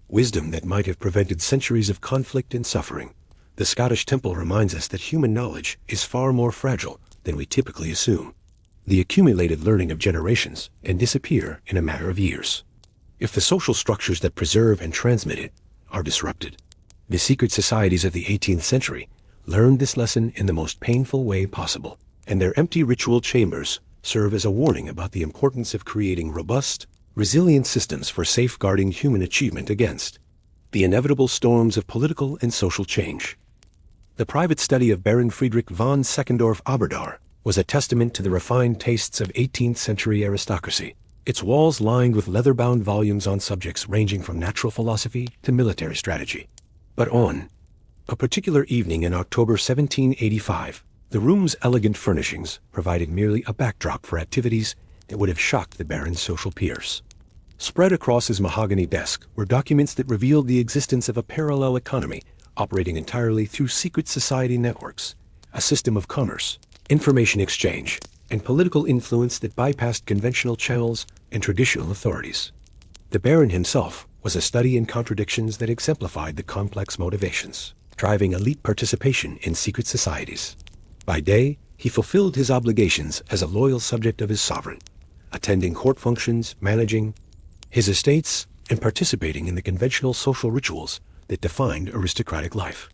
wisdom that might have prevented centuries of conflict and suffering. The Scottish Temple reminds us that human knowledge is far more fragile than we typically assume. The accumulated learning of generations can disappear in a matter of years if the social structures that preserve and transmit it are disrupted. The secret societies of the 18th century learned this lesson in the most painful way possible, and their empty ritual chambers serve as a warning about the importance of creating robust, resilient systems for safeguarding human achievement against the inevitable storms of political and social change. The private study of Baron Friedrich von Seckendorff-Oberdar was a testament to the refined tastes of 18th century aristocracy, its walls lined with leather-bound volumes on subjects ranging from natural philosophy to military strategy. But on a particular evening in October 1785, the room's elegant furnishings provided merely a backdrop for activities that would have shocked the Baron's social peers. Spread across his mahogany desk were documents that revealed the existence of a parallel economy operating entirely through secret society networks, a system of commerce, information exchange, and political influence that bypassed conventional channels and traditional authorities. The Baron himself was a study in contradictions that exemplified the complex motivations driving elite participation in secret societies. By day, he fulfilled his obligations as a loyal subject of his sovereign, attending court functions, managing his estates, and participating in the conventional social rituals that defined aristocratic life.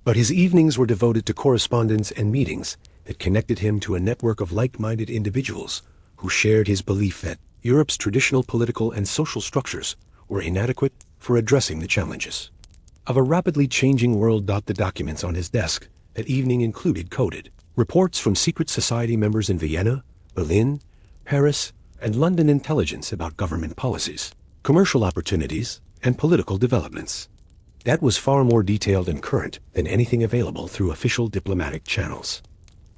But his evenings were devoted to correspondence and meetings that connected him to a network of like-minded individuals who shared his belief that Europe's traditional political and social structures were inadequate for addressing the challenges of a rapidly changing world. The documents on his desk that evening included coded reports from secret society members in Vienna, Berlin, Paris, and London intelligence about government policies, commercial opportunities, and political developments. That was far more detailed and current than anything available through official diplomatic channels.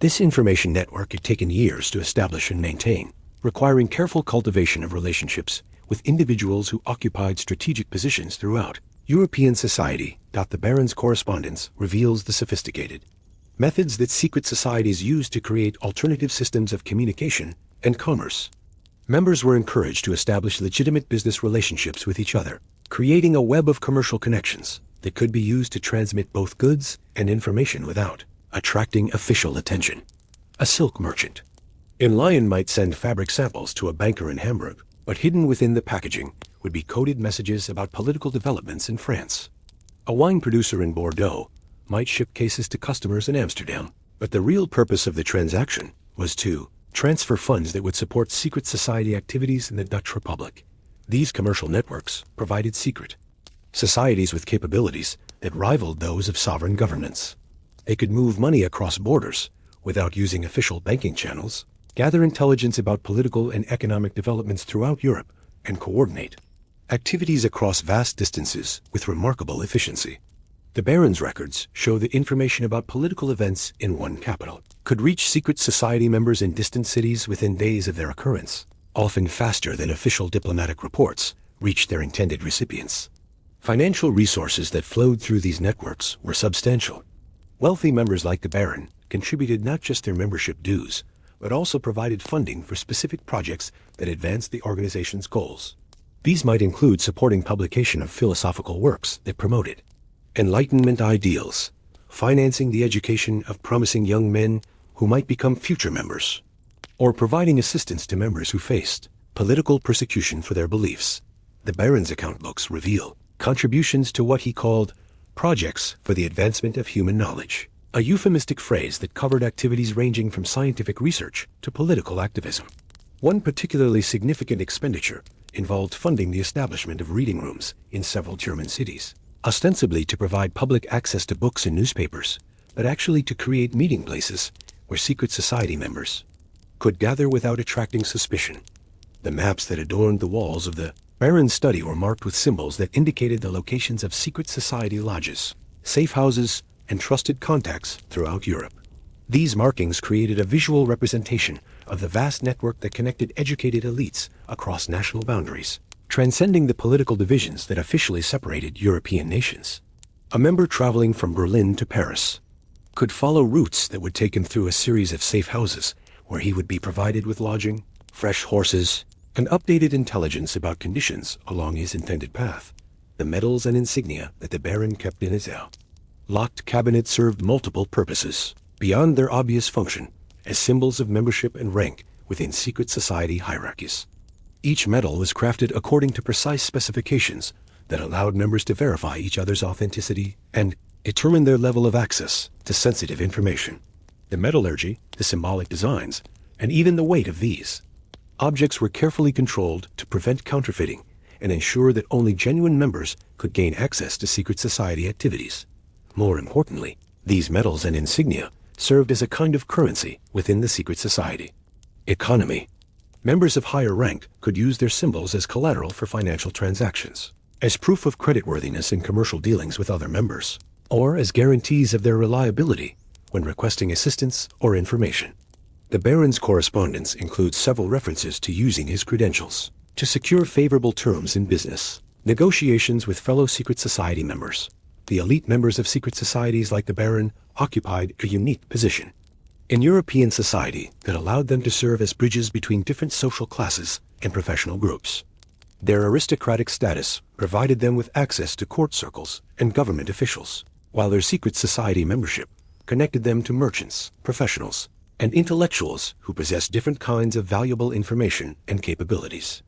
This information network had taken years to establish and maintain, requiring careful cultivation of relationships with individuals who occupied strategic positions throughout European society. The Baron's correspondence reveals the sophisticated methods that secret societies used to create alternative systems of communication and commerce. Members were encouraged to establish legitimate business relationships with each other, creating a web of commercial connections that could be used to transmit both goods and information without attracting official attention. A silk merchant in Lyon might send fabric samples to a banker in Hamburg, but hidden within the packaging would be coded messages about political developments in France. A wine producer in Bordeaux might ship cases to customers in Amsterdam, but the real purpose of the transaction was to transfer funds that would support secret society activities in the Dutch Republic. These commercial networks provided secret societies with capabilities that rivaled those of sovereign governments. They could move money across borders without using official banking channels, gather intelligence about political and economic developments throughout Europe, and coordinate activities across vast distances with remarkable efficiency. The Baron's records show that information about political events in one capital could reach secret society members in distant cities within days of their occurrence, often faster than official diplomatic reports reached their intended recipients. Financial resources that flowed through these networks were substantial. Wealthy members like the Baron contributed not just their membership dues, but also provided funding for specific projects that advanced the organization's goals. These might include supporting publication of philosophical works that promoted Enlightenment ideals, financing the education of promising young men who might become future members, or providing assistance to members who faced political persecution for their beliefs. The Baron's account books reveal contributions to what he called projects for the advancement of human knowledge, a euphemistic phrase that covered activities ranging from scientific research to political activism. One particularly significant expenditure involved funding the establishment of reading rooms in several German cities, ostensibly to provide public access to books and newspapers, but actually to create meeting places where secret society members could gather without attracting suspicion. The maps that adorned the walls of the Baron's study were marked with symbols that indicated the locations of secret society lodges, safe houses, and trusted contacts throughout Europe. These markings created a visual representation of the vast network that connected educated elites across national boundaries, transcending the political divisions that officially separated European nations. A member traveling from Berlin to Paris could follow routes that would take him through a series of safe houses where he would be provided with lodging, fresh horses, and updated intelligence about conditions along his intended path. The medals and insignia that the Baron kept in his locked cabinet served multiple purposes, beyond their obvious function, as symbols of membership and rank within secret society hierarchies. Each medal was crafted according to precise specifications that allowed members to verify each other's authenticity and determine their level of access to sensitive information. The metallurgy, the symbolic designs, and even the weight of these objects were carefully controlled to prevent counterfeiting and ensure that only genuine members could gain access to secret society activities. More importantly, these medals and insignia served as a kind of currency within the secret society. Economy. Members of higher rank could use their symbols as collateral for financial transactions, as proof of creditworthiness in commercial dealings with other members, or as guarantees of their reliability when requesting assistance or information. The Baron's correspondence includes several references to using his credentials to secure favorable terms in business, negotiations with fellow secret society members. The elite members of secret societies like the Baron occupied a unique position in European society that allowed them to serve as bridges between different social classes and professional groups. Their aristocratic status provided them with access to court circles and government officials, while their secret society membership connected them to merchants, professionals, and intellectuals who possessed different kinds of valuable information and capabilities.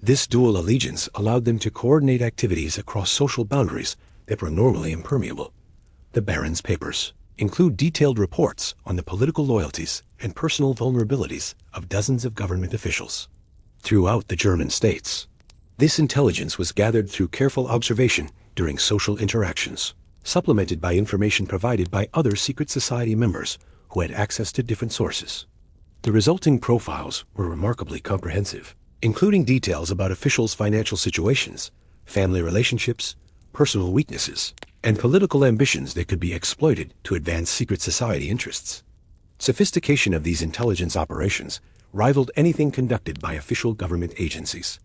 This dual allegiance allowed them to coordinate activities across social boundaries that were normally impermeable. The Baron's papers include detailed reports on the political loyalties and personal vulnerabilities of dozens of government officials throughout the German states. This intelligence was gathered through careful observation during social interactions, supplemented by information provided by other secret society members who had access to different sources. The resulting profiles were remarkably comprehensive, including details about officials' financial situations, family relationships, personal weaknesses, and political ambitions that could be exploited to advance secret society interests. Sophistication of these intelligence operations rivaled anything conducted by official government agencies.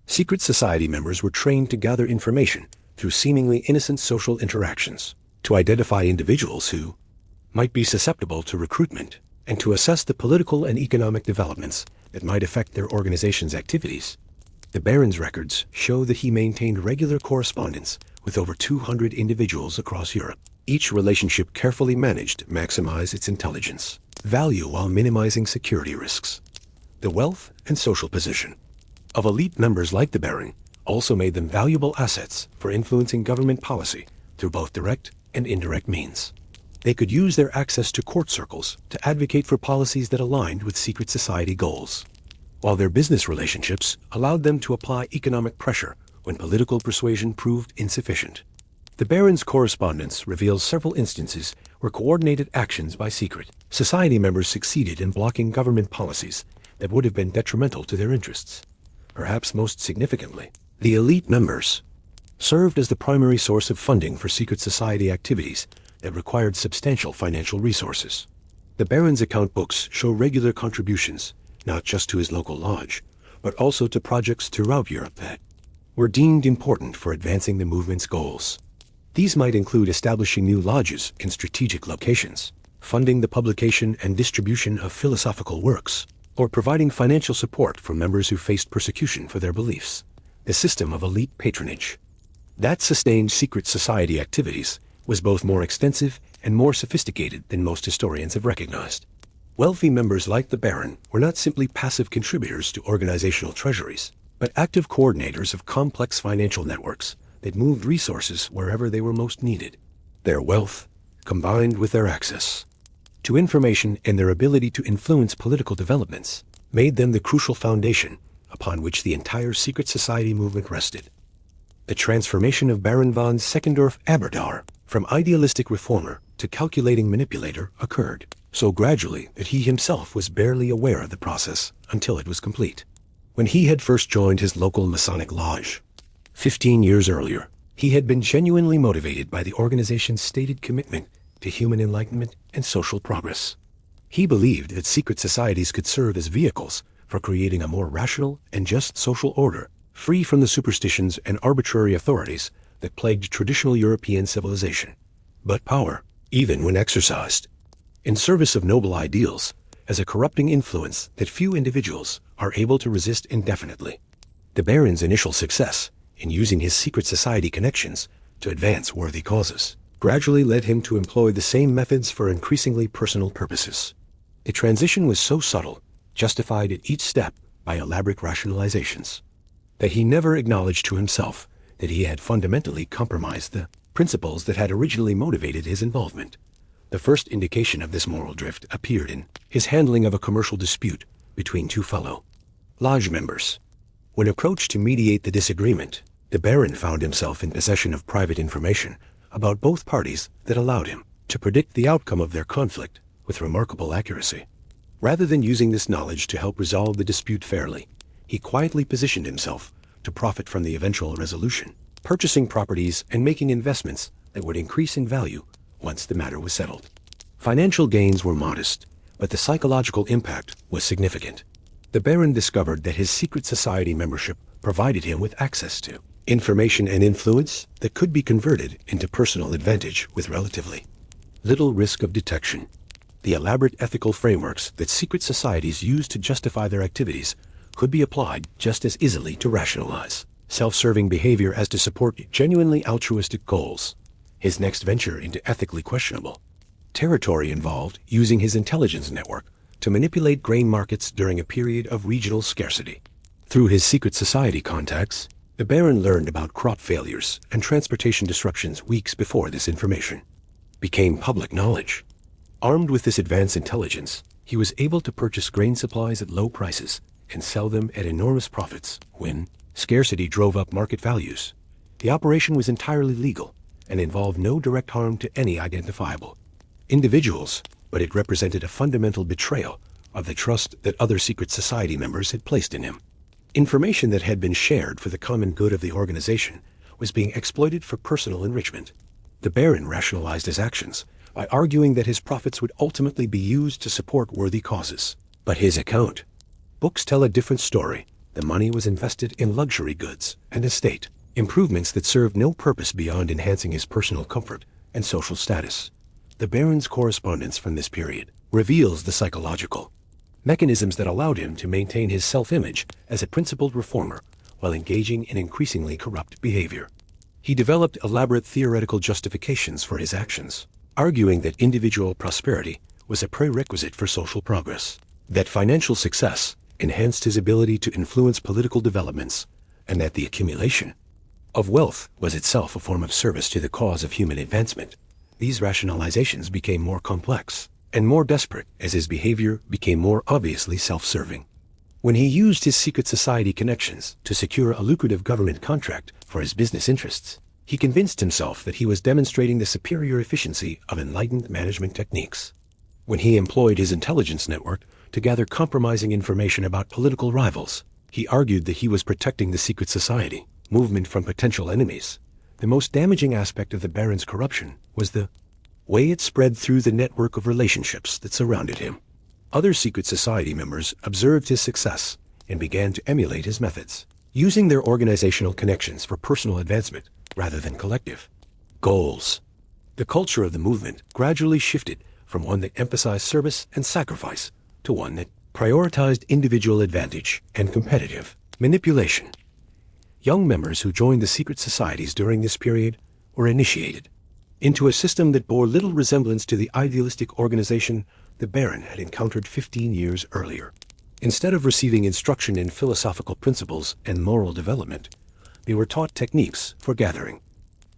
Secret society members were trained to gather information through seemingly innocent social interactions, to identify individuals who might be susceptible to recruitment, and to assess the political and economic developments that might affect their organization's activities. The Baron's records show that he maintained regular correspondence with over 200 individuals across Europe. Each relationship carefully managed to maximize its intelligence value while minimizing security risks. The wealth and social position of elite members like the Baron also made them valuable assets for influencing government policy through both direct and indirect means. They could use their access to court circles to advocate for policies that aligned with secret society goals, while their business relationships allowed them to apply economic pressure when political persuasion proved insufficient. The Baron's correspondence reveals several instances where coordinated actions by secret society members succeeded in blocking government policies that would have been detrimental to their interests. Perhaps most significantly, the elite members served as the primary source of funding for secret society activities that required substantial financial resources. The Baron's account books show regular contributions, not just to his local lodge, but also to projects throughout Europe that were deemed important for advancing the movement's goals. These might include establishing new lodges in strategic locations, funding the publication and distribution of philosophical works, or providing financial support for members who faced persecution for their beliefs. The system of elite patronage that sustained secret society activities was both more extensive and more sophisticated than most historians have recognized. Wealthy members like the Baron were not simply passive contributors to organizational treasuries, but active coordinators of complex financial networks that moved resources wherever they were most needed. Their wealth, combined with their access to information and their ability to influence political developments, made them the crucial foundation upon which the entire secret society movement rested. The transformation of Baron von Seckendorf-Aberdar from idealistic reformer to calculating manipulator occurred so gradually that he himself was barely aware of the process until it was complete. When he had first joined his local Masonic lodge 15 years earlier, he had been genuinely motivated by the organization's stated commitment to human enlightenment and social progress. He believed that secret societies could serve as vehicles for creating a more rational and just social order, free from the superstitions and arbitrary authorities that plagued traditional European civilization. But power, even when exercised in service of noble ideals, has a corrupting influence that few individuals are able to resist indefinitely. The Baron's initial success in using his secret society connections to advance worthy causes gradually led him to employ the same methods for increasingly personal purposes. The transition was so subtle, justified at each step by elaborate rationalizations, that he never acknowledged to himself that he had fundamentally compromised the principles that had originally motivated his involvement. The first indication of this moral drift appeared in his handling of a commercial dispute between two fellow lodge members. When approached to mediate the disagreement, the Baron found himself in possession of private information about both parties that allowed him to predict the outcome of their conflict with remarkable accuracy. Rather than using this knowledge to help resolve the dispute fairly, he quietly positioned himself to profit from the eventual resolution, purchasing properties and making investments that would increase in value once the matter was settled. Financial gains were modest, but the psychological impact was significant. The Baron discovered that his secret society membership provided him with access to information and influence that could be converted into personal advantage with relatively little risk of detection. The elaborate ethical frameworks that secret societies use to justify their activities could be applied just as easily to rationalize self-serving behavior as to support genuinely altruistic goals. His next venture into ethically questionable territory involved using his intelligence network to manipulate grain markets during a period of regional scarcity. Through his secret society contacts, the Baron learned about crop failures and transportation disruptions weeks before this information became public knowledge. Armed with this advanced intelligence, he was able to purchase grain supplies at low prices and sell them at enormous profits when scarcity drove up market values. The operation was entirely legal and involved no direct harm to any identifiable individuals, but it represented a fundamental betrayal of the trust that other secret society members had placed in him. Information that had been shared for the common good of the organization was being exploited for personal enrichment. The Baron rationalized his actions by arguing that his profits would ultimately be used to support worthy causes. But his account books tell a different story. The money was invested in luxury goods and estate improvements that served no purpose beyond enhancing his personal comfort and social status. The Baron's correspondence from this period reveals the psychological mechanisms that allowed him to maintain his self-image as a principled reformer while engaging in increasingly corrupt behavior. He developed elaborate theoretical justifications for his actions, arguing that individual prosperity was a prerequisite for social progress, that financial success enhanced his ability to influence political developments, and that the accumulation of wealth was itself a form of service to the cause of human advancement. These rationalizations became more complex and more desperate as his behavior became more obviously self-serving. When he used his secret society connections to secure a lucrative government contract for his business interests, he convinced himself that he was demonstrating the superior efficiency of enlightened management techniques. When he employed his intelligence network to gather compromising information about political rivals, he argued that he was protecting the secret society movement from potential enemies. The most damaging aspect of the Baron's corruption was the way it spread through the network of relationships that surrounded him. Other secret society members observed his success and began to emulate his methods, using their organizational connections for personal advancement rather than collective goals. The culture of the movement gradually shifted from one that emphasized service and sacrifice to one that prioritized individual advantage and competitive manipulation. Young members who joined the secret societies during this period were initiated into a system that bore little resemblance to the idealistic organization the Baron had encountered 15 years earlier. Instead of receiving instruction in philosophical principles and moral development, they were taught techniques for gathering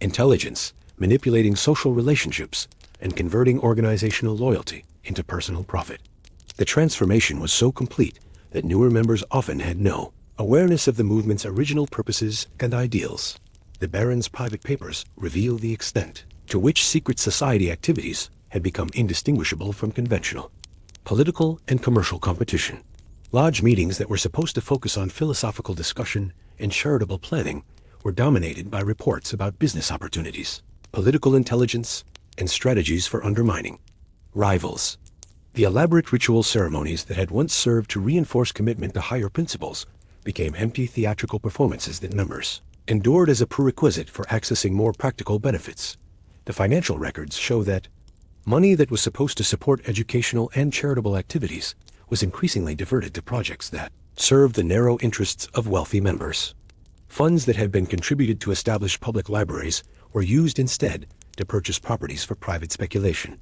intelligence, manipulating social relationships, and converting organizational loyalty into personal profit. The transformation was so complete that newer members often had no awareness of the movement's original purposes and ideals. The Baron's private papers reveal the extent to which secret society activities had become indistinguishable from conventional political and commercial competition. Lodge meetings that were supposed to focus on philosophical discussion and charitable planning were dominated by reports about business opportunities, political intelligence, and strategies for undermining rivals. The elaborate ritual ceremonies that had once served to reinforce commitment to higher principles became empty theatrical performances that members endured as a prerequisite for accessing more practical benefits. The financial records show that money that was supposed to support educational and charitable activities was increasingly diverted to projects that served the narrow interests of wealthy members. Funds that had been contributed to establish public libraries were used instead to purchase properties for private speculation.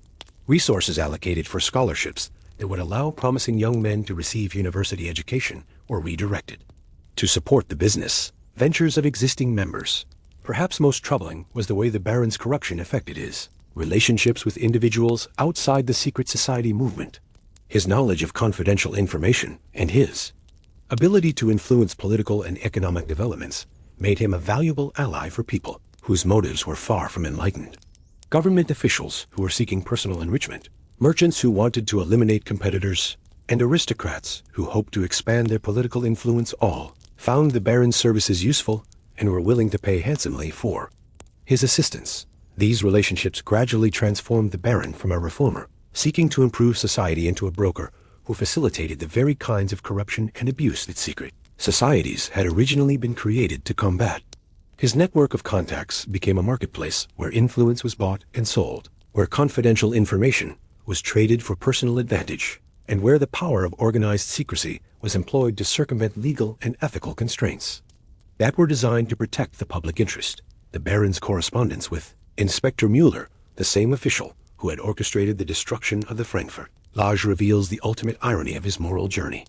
Resources allocated for scholarships that would allow promising young men to receive university education were redirected to support the business ventures of existing members. Perhaps most troubling was the way the Baron's corruption affected his relationships with individuals outside the secret society movement. His knowledge of confidential information and his ability to influence political and economic developments made him a valuable ally for people whose motives were far from enlightened. Government officials who were seeking personal enrichment, merchants who wanted to eliminate competitors, and aristocrats who hoped to expand their political influence all found the Baron's services useful and were willing to pay handsomely for his assistance. These relationships gradually transformed the Baron from a reformer seeking to improve society into a broker who facilitated the very kinds of corruption and abuse that secret societies had originally been created to combat. His network of contacts became a marketplace where influence was bought and sold, where confidential information was traded for personal advantage, and where the power of organized secrecy was employed to circumvent legal and ethical constraints that were designed to protect the public interest. The Baron's correspondence with Inspector Mueller, the same official who had orchestrated the destruction of the Frankfurt Lodge, reveals the ultimate irony of his moral journey.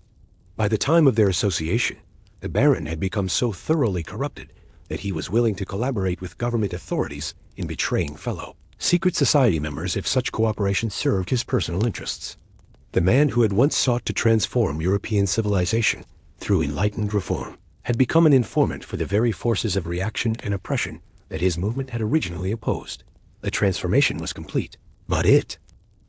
By the time of their association, the Baron had become so thoroughly corrupted that he was willing to collaborate with government authorities in betraying fellow secret society members if such cooperation served his personal interests. The man who had once sought to transform European civilization through enlightened reform had become an informant for the very forces of reaction and oppression that his movement had originally opposed. The transformation was complete, but it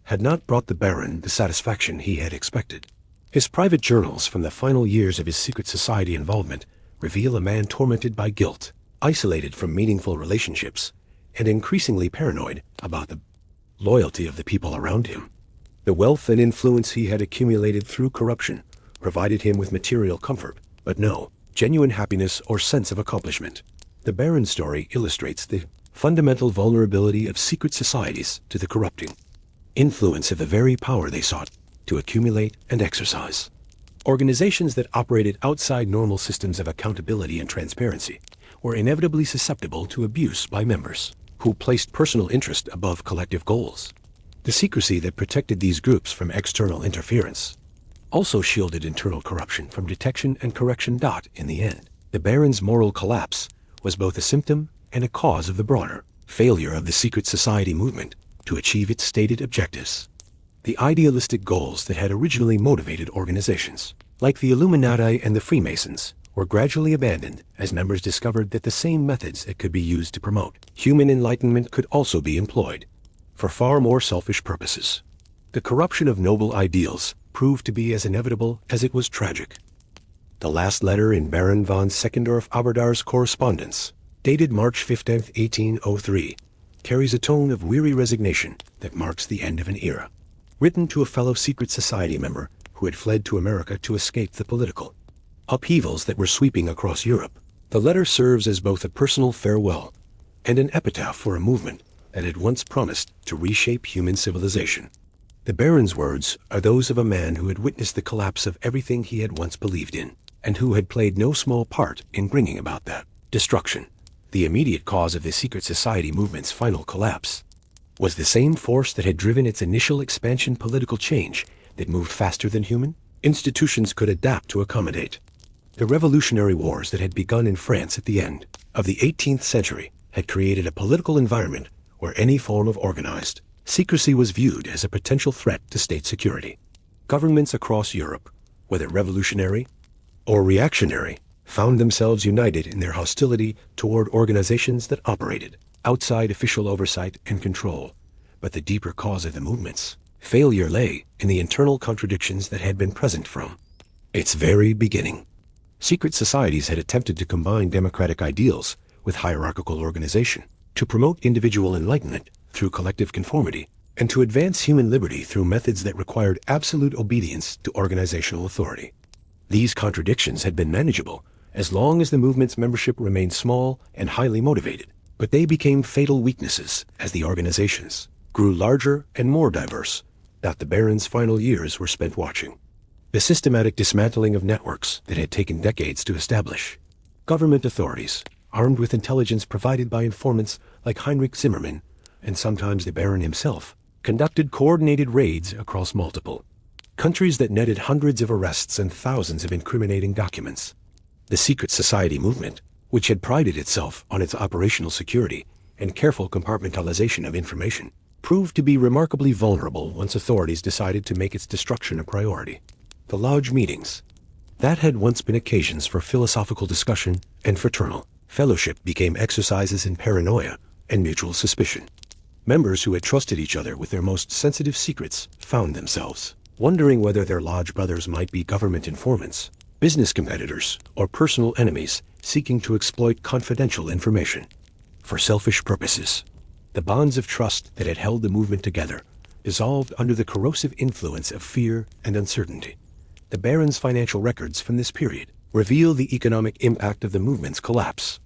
had not brought the Baron the satisfaction he had expected. His private journals from the final years of his secret society involvement reveal a man tormented by guilt, isolated from meaningful relationships, and increasingly paranoid about the loyalty of the people around him. The wealth and influence he had accumulated through corruption provided him with material comfort, but no genuine happiness or sense of accomplishment. The Baron's story illustrates the fundamental vulnerability of secret societies to the corrupting influence of the very power they sought to accumulate and exercise. Organizations that operated outside normal systems of accountability and transparency were inevitably susceptible to abuse by members who placed personal interest above collective goals. The secrecy that protected these groups from external interference also shielded internal corruption from detection and correction. In the end, the Baron's moral collapse was both a symptom and a cause of the broader failure of the secret society movement to achieve its stated objectives. The idealistic goals that had originally motivated organizations, like the Illuminati and the Freemasons, were gradually abandoned as members discovered that the same methods that could be used to promote human enlightenment could also be employed for far more selfish purposes. The corruption of noble ideals proved to be as inevitable as it was tragic. The last letter in Baron von Seckendorf-Aberdar's correspondence, dated March 15, 1803, carries a tone of weary resignation that marks the end of an era. Written to a fellow secret society member who had fled to America to escape the political upheavals that were sweeping across Europe, the letter serves as both a personal farewell and an epitaph for a movement that had once promised to reshape human civilization. The Baron's words are those of a man who had witnessed the collapse of everything he had once believed in, and who had played no small part in bringing about that destruction. The immediate cause of the secret society movement's final collapse was the same force that had driven its initial expansion: political change that moved faster than human institutions could adapt to accommodate. The revolutionary wars that had begun in France at the end of the 18th century had created a political environment where any form of organized secrecy was viewed as a potential threat to state security. Governments across Europe, whether revolutionary or reactionary, found themselves united in their hostility toward organizations that operated outside official oversight and control. But the deeper cause of the movement's failure lay in the internal contradictions that had been present from its very beginning. Secret societies had attempted to combine democratic ideals with hierarchical organization, to promote individual enlightenment through collective conformity, and to advance human liberty through methods that required absolute obedience to organizational authority. These contradictions had been manageable as long as the movement's membership remained small and highly motivated. But they became fatal weaknesses as the organizations grew larger and more diverse that the Barons' final years were spent watching. The systematic dismantling of networks that had taken decades to establish. Government authorities, armed with intelligence provided by informants like Heinrich Zimmermann, and sometimes the Baron himself, conducted coordinated raids across multiple countries that netted hundreds of arrests and thousands of incriminating documents. The secret society movement, which had prided itself on its operational security and careful compartmentalization of information, proved to be remarkably vulnerable once authorities decided to make its destruction a priority. The lodge meetings that had once been occasions for philosophical discussion and fraternal fellowship became exercises in paranoia and mutual suspicion. Members who had trusted each other with their most sensitive secrets found themselves wondering whether their lodge brothers might be government informants, business competitors, or personal enemies seeking to exploit confidential information for selfish purposes. The bonds of trust that had held the movement together dissolved under the corrosive influence of fear and uncertainty. The Barons' financial records from this period reveal the economic impact of the movement's collapse.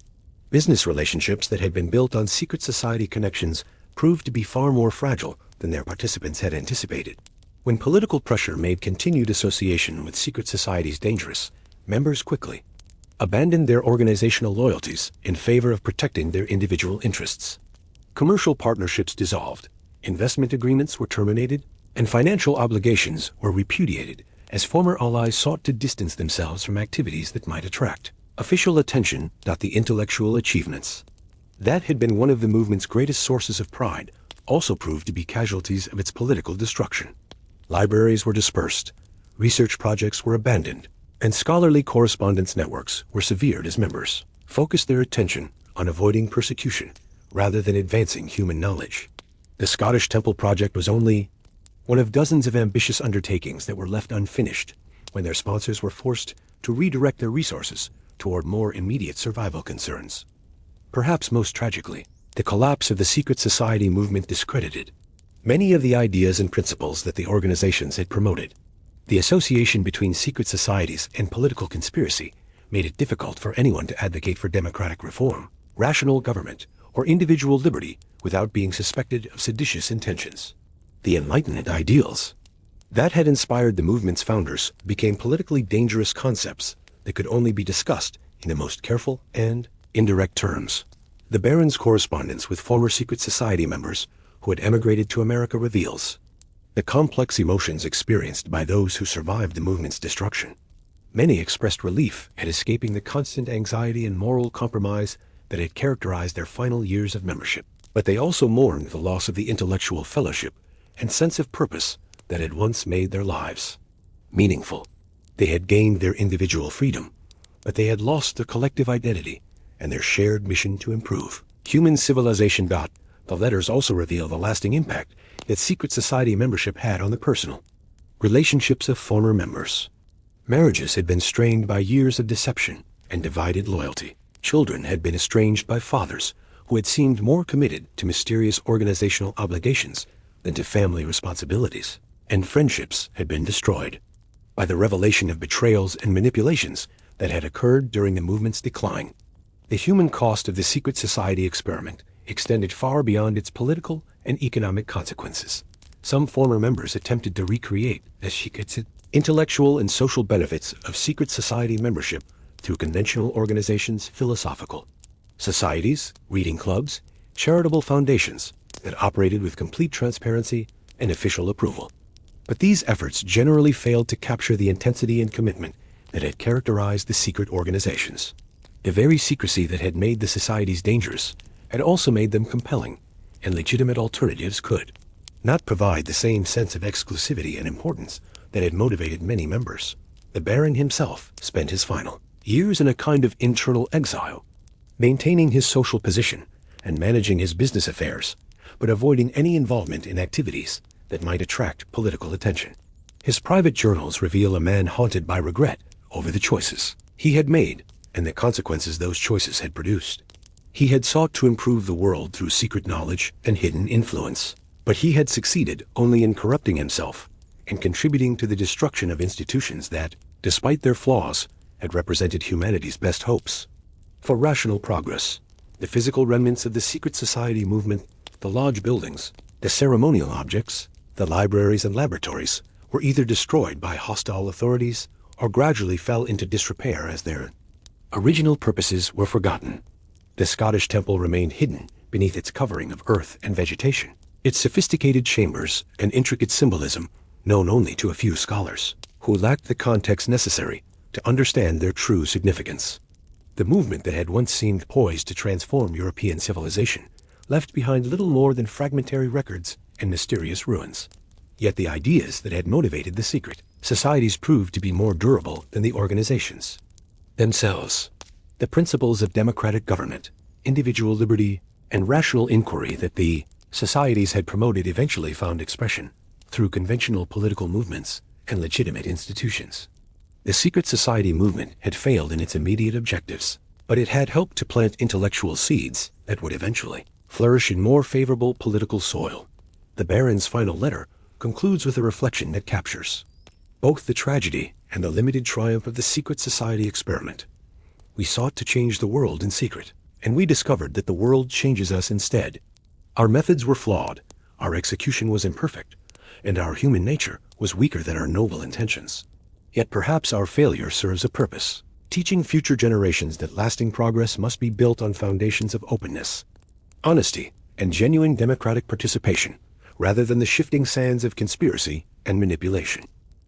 Business relationships that had been built on secret society connections proved to be far more fragile than their participants had anticipated. When political pressure made continued association with secret societies dangerous, members quickly abandoned their organizational loyalties in favor of protecting their individual interests. Commercial partnerships dissolved, investment agreements were terminated, and financial obligations were repudiated as former allies sought to distance themselves from activities that might attract official attention. The intellectual achievements that had been one of the movement's greatest sources of pride also proved to be casualties of its political destruction. Libraries were dispersed, research projects were abandoned, and scholarly correspondence networks were severed as members focused their attention on avoiding persecution rather than advancing human knowledge. The Scottish Temple project was only one of dozens of ambitious undertakings that were left unfinished when their sponsors were forced to redirect their resources toward more immediate survival concerns. Perhaps most tragically, the collapse of the secret society movement discredited many of the ideas and principles that the organizations had promoted. The association between secret societies and political conspiracy made it difficult for anyone to advocate for democratic reform, rational government, or individual liberty without being suspected of seditious intentions. The Enlightenment ideals that had inspired the movement's founders became politically dangerous concepts that could only be discussed in the most careful and indirect terms. The Baron's correspondence with former secret society members who had emigrated to America reveals the complex emotions experienced by those who survived the movement's destruction. Many expressed relief at escaping the constant anxiety and moral compromise that had characterized their final years of membership, but they also mourned the loss of the intellectual fellowship and sense of purpose that had once made their lives meaningful. They had gained their individual freedom, but they had lost their collective identity and their shared mission to improve human civilization. The letters also reveal the lasting impact that secret society membership had on the personal relationships of former members. Marriages had been strained by years of deception and divided loyalty. Children had been estranged by fathers who had seemed more committed to mysterious organizational obligations than to family responsibilities. And friendships had been destroyed by the revelation of betrayals and manipulations that had occurred during the movement's decline. The human cost of the secret society experiment extended far beyond its political and economic consequences. Some former members attempted to recreate, as she gets it, intellectual and social benefits of secret society membership through conventional organizations, philosophical societies, reading clubs, charitable foundations that operated with complete transparency and official approval. But these efforts generally failed to capture the intensity and commitment that had characterized the secret organizations. The very secrecy that had made the societies dangerous had also made them compelling, and legitimate alternatives could not provide the same sense of exclusivity and importance that had motivated many members. The Baron himself spent his final years in a kind of internal exile, maintaining his social position and managing his business affairs, but avoiding any involvement in activities that might attract political attention. His private journals reveal a man haunted by regret over the choices he had made and the consequences those choices had produced. He had sought to improve the world through secret knowledge and hidden influence, but he had succeeded only in corrupting himself and contributing to the destruction of institutions that, despite their flaws, had represented humanity's best hopes. For rational progress, the physical remnants of the secret society movement, the lodge buildings, the ceremonial objects, the libraries and laboratories, were either destroyed by hostile authorities or gradually fell into disrepair as their original purposes were forgotten. The Scottish temple remained hidden beneath its covering of earth and vegetation, its sophisticated chambers and intricate symbolism known only to a few scholars, who lacked the context necessary to understand their true significance. The movement that had once seemed poised to transform European civilization left behind little more than fragmentary records and mysterious ruins. Yet the ideas that had motivated the secret societies proved to be more durable than the organizations themselves. The principles of democratic government, individual liberty, and rational inquiry that the societies had promoted eventually found expression through conventional political movements and legitimate institutions. The secret society movement had failed in its immediate objectives, but it had helped to plant intellectual seeds that would eventually flourish in more favorable political soil. The Baron's final letter concludes with a reflection that captures both the tragedy and the limited triumph of the secret society experiment. We sought to change the world in secret, and we discovered that the world changes us instead. Our methods were flawed, our execution was imperfect, and our human nature was weaker than our noble intentions. Yet perhaps our failure serves a purpose, teaching future generations that lasting progress must be built on foundations of openness, honesty, and genuine democratic participation, rather than the shifting sands of conspiracy and manipulation.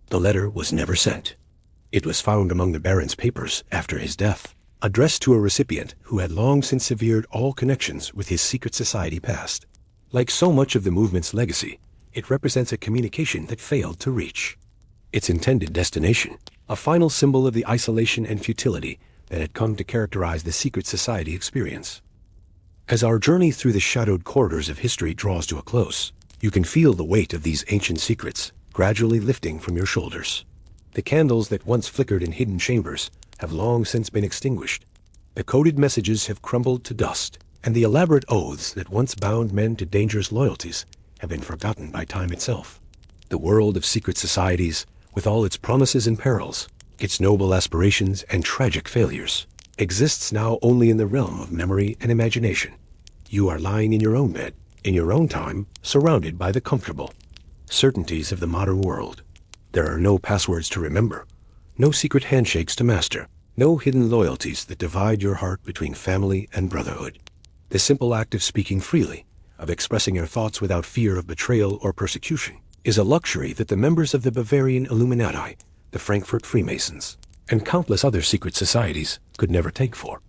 The letter was never sent. It was found among the Baron's papers after his death, addressed to a recipient who had long since severed all connections with his secret society past. Like so much of the movement's legacy, it represents a communication that failed to reach its intended destination, a final symbol of the isolation and futility that had come to characterize the secret society experience. As our journey through the shadowed corridors of history draws to a close, you can feel the weight of these ancient secrets gradually lifting from your shoulders. The candles that once flickered in hidden chambers have long since been extinguished. The coded messages have crumbled to dust, and the elaborate oaths that once bound men to dangerous loyalties have been forgotten by time itself. The world of secret societies, with all its promises and perils, its noble aspirations and tragic failures, exists now only in the realm of memory and imagination. You are lying in your own bed, in your own time, surrounded by the comfortable certainties of the modern world. There are no passwords to remember, no secret handshakes to master, no hidden loyalties that divide your heart between family and brotherhood. The simple act of speaking freely, of expressing your thoughts without fear of betrayal or persecution, is a luxury that the members of the Bavarian Illuminati, the Frankfurt Freemasons, and countless other secret societies could never take for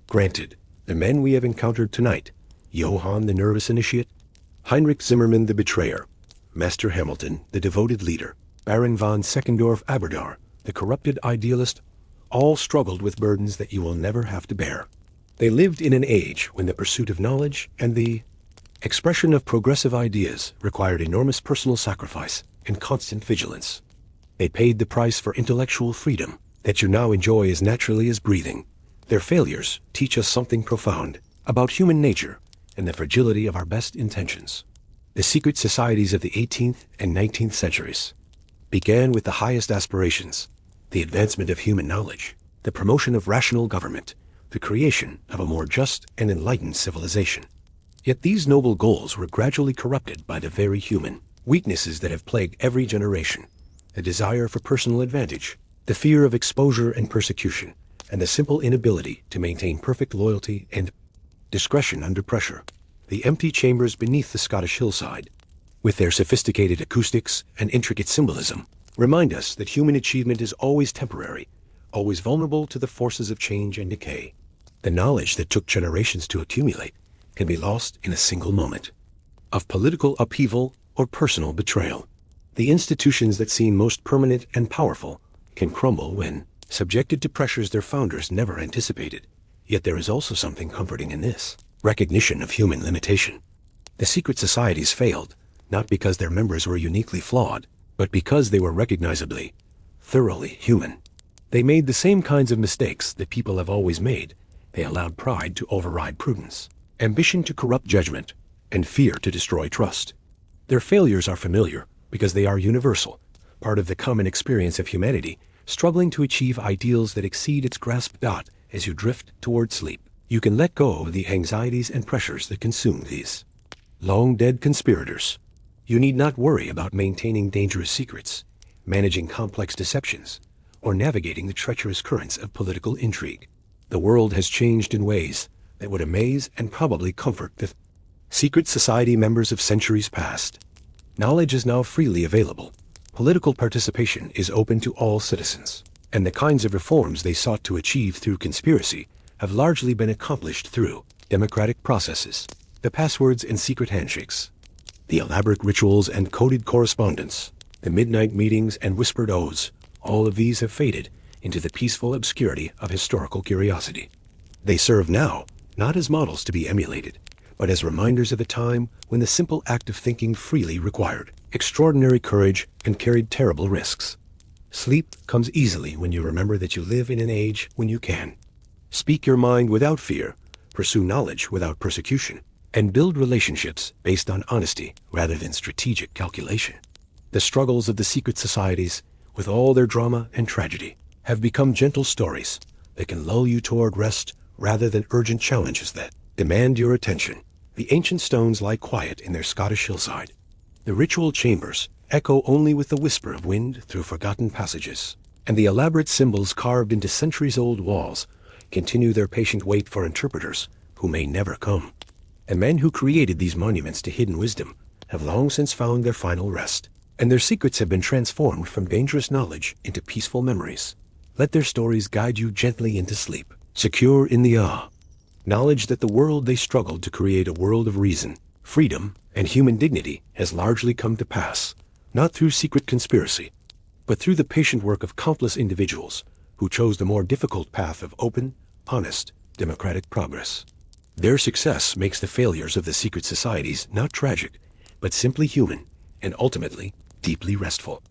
granted. The men we have encountered tonight, Johann the nervous initiate, Heinrich Zimmermann the betrayer, Master Hamilton the devoted leader, Baron von Seckendorf Aberdar the corrupted idealist, all struggled with burdens that you will never have to bear. They lived in an age when the pursuit of knowledge and the expression of progressive ideas required enormous personal sacrifice and constant vigilance. They paid the price for intellectual freedom that you now enjoy as naturally as breathing. Their failures teach us something profound about human nature and the fragility of our best intentions. The secret societies of the 18th and 19th centuries began with the highest aspirations, the advancement of human knowledge, the promotion of rational government, the creation of a more just and enlightened civilization. Yet these noble goals were gradually corrupted by the very human weaknesses that have plagued every generation: the desire for personal advantage, the fear of exposure and persecution, and the simple inability to maintain perfect loyalty and discretion under pressure. The empty chambers beneath the Scottish hillside, with their sophisticated acoustics and intricate symbolism, remind us that human achievement is always temporary, always vulnerable to the forces of change and decay. The knowledge that took generations to accumulate can be lost in a single moment of political upheaval or personal betrayal. The institutions that seem most permanent and powerful can crumble when subjected to pressures their founders never anticipated. Yet there is also something comforting in this recognition of human limitation. The secret societies failed, not because their members were uniquely flawed, but because they were recognizably, thoroughly human. They made the same kinds of mistakes that people have always made. They allowed pride to override prudence, ambition to corrupt judgment, and fear to destroy trust. Their failures are familiar because they are universal, part of the common experience of humanity struggling to achieve ideals that exceed its grasp. As you drift toward sleep, you can let go of the anxieties and pressures that consume these long-dead conspirators. You need not worry about maintaining dangerous secrets, managing complex deceptions, or navigating the treacherous currents of political intrigue. The world has changed in ways that would amaze and probably comfort the secret society members of centuries past. Knowledge is now freely available. Political participation is open to all citizens, and the kinds of reforms they sought to achieve through conspiracy have largely been accomplished through democratic processes. The passwords and secret handshakes, the elaborate rituals and coded correspondence, the midnight meetings and whispered oaths, all of these have faded into the peaceful obscurity of historical curiosity. They serve now not as models to be emulated, but as reminders of a time when the simple act of thinking freely required extraordinary courage and carried terrible risks. Sleep comes easily when you remember that you live in an age when you can speak your mind without fear, pursue knowledge without persecution, and build relationships based on honesty rather than strategic calculation. The struggles of the secret societies, with all their drama and tragedy, have become gentle stories that can lull you toward rest rather than urgent challenges that demand your attention. The ancient stones lie quiet in their Scottish hillside. The ritual chambers echo only with the whisper of wind through forgotten passages, and the elaborate symbols carved into centuries-old walls continue their patient wait for interpreters who may never come. And men who created these monuments to hidden wisdom have long since found their final rest, and their secrets have been transformed from dangerous knowledge into peaceful memories. Let their stories guide you gently into sleep, secure in the knowledge that the world they struggled to create, a world of reason, freedom, and human dignity, has largely come to pass, not through secret conspiracy, but through the patient work of countless individuals who chose the more difficult path of open, honest, democratic progress. Their success makes the failures of the secret societies not tragic, but simply human and ultimately deeply restful.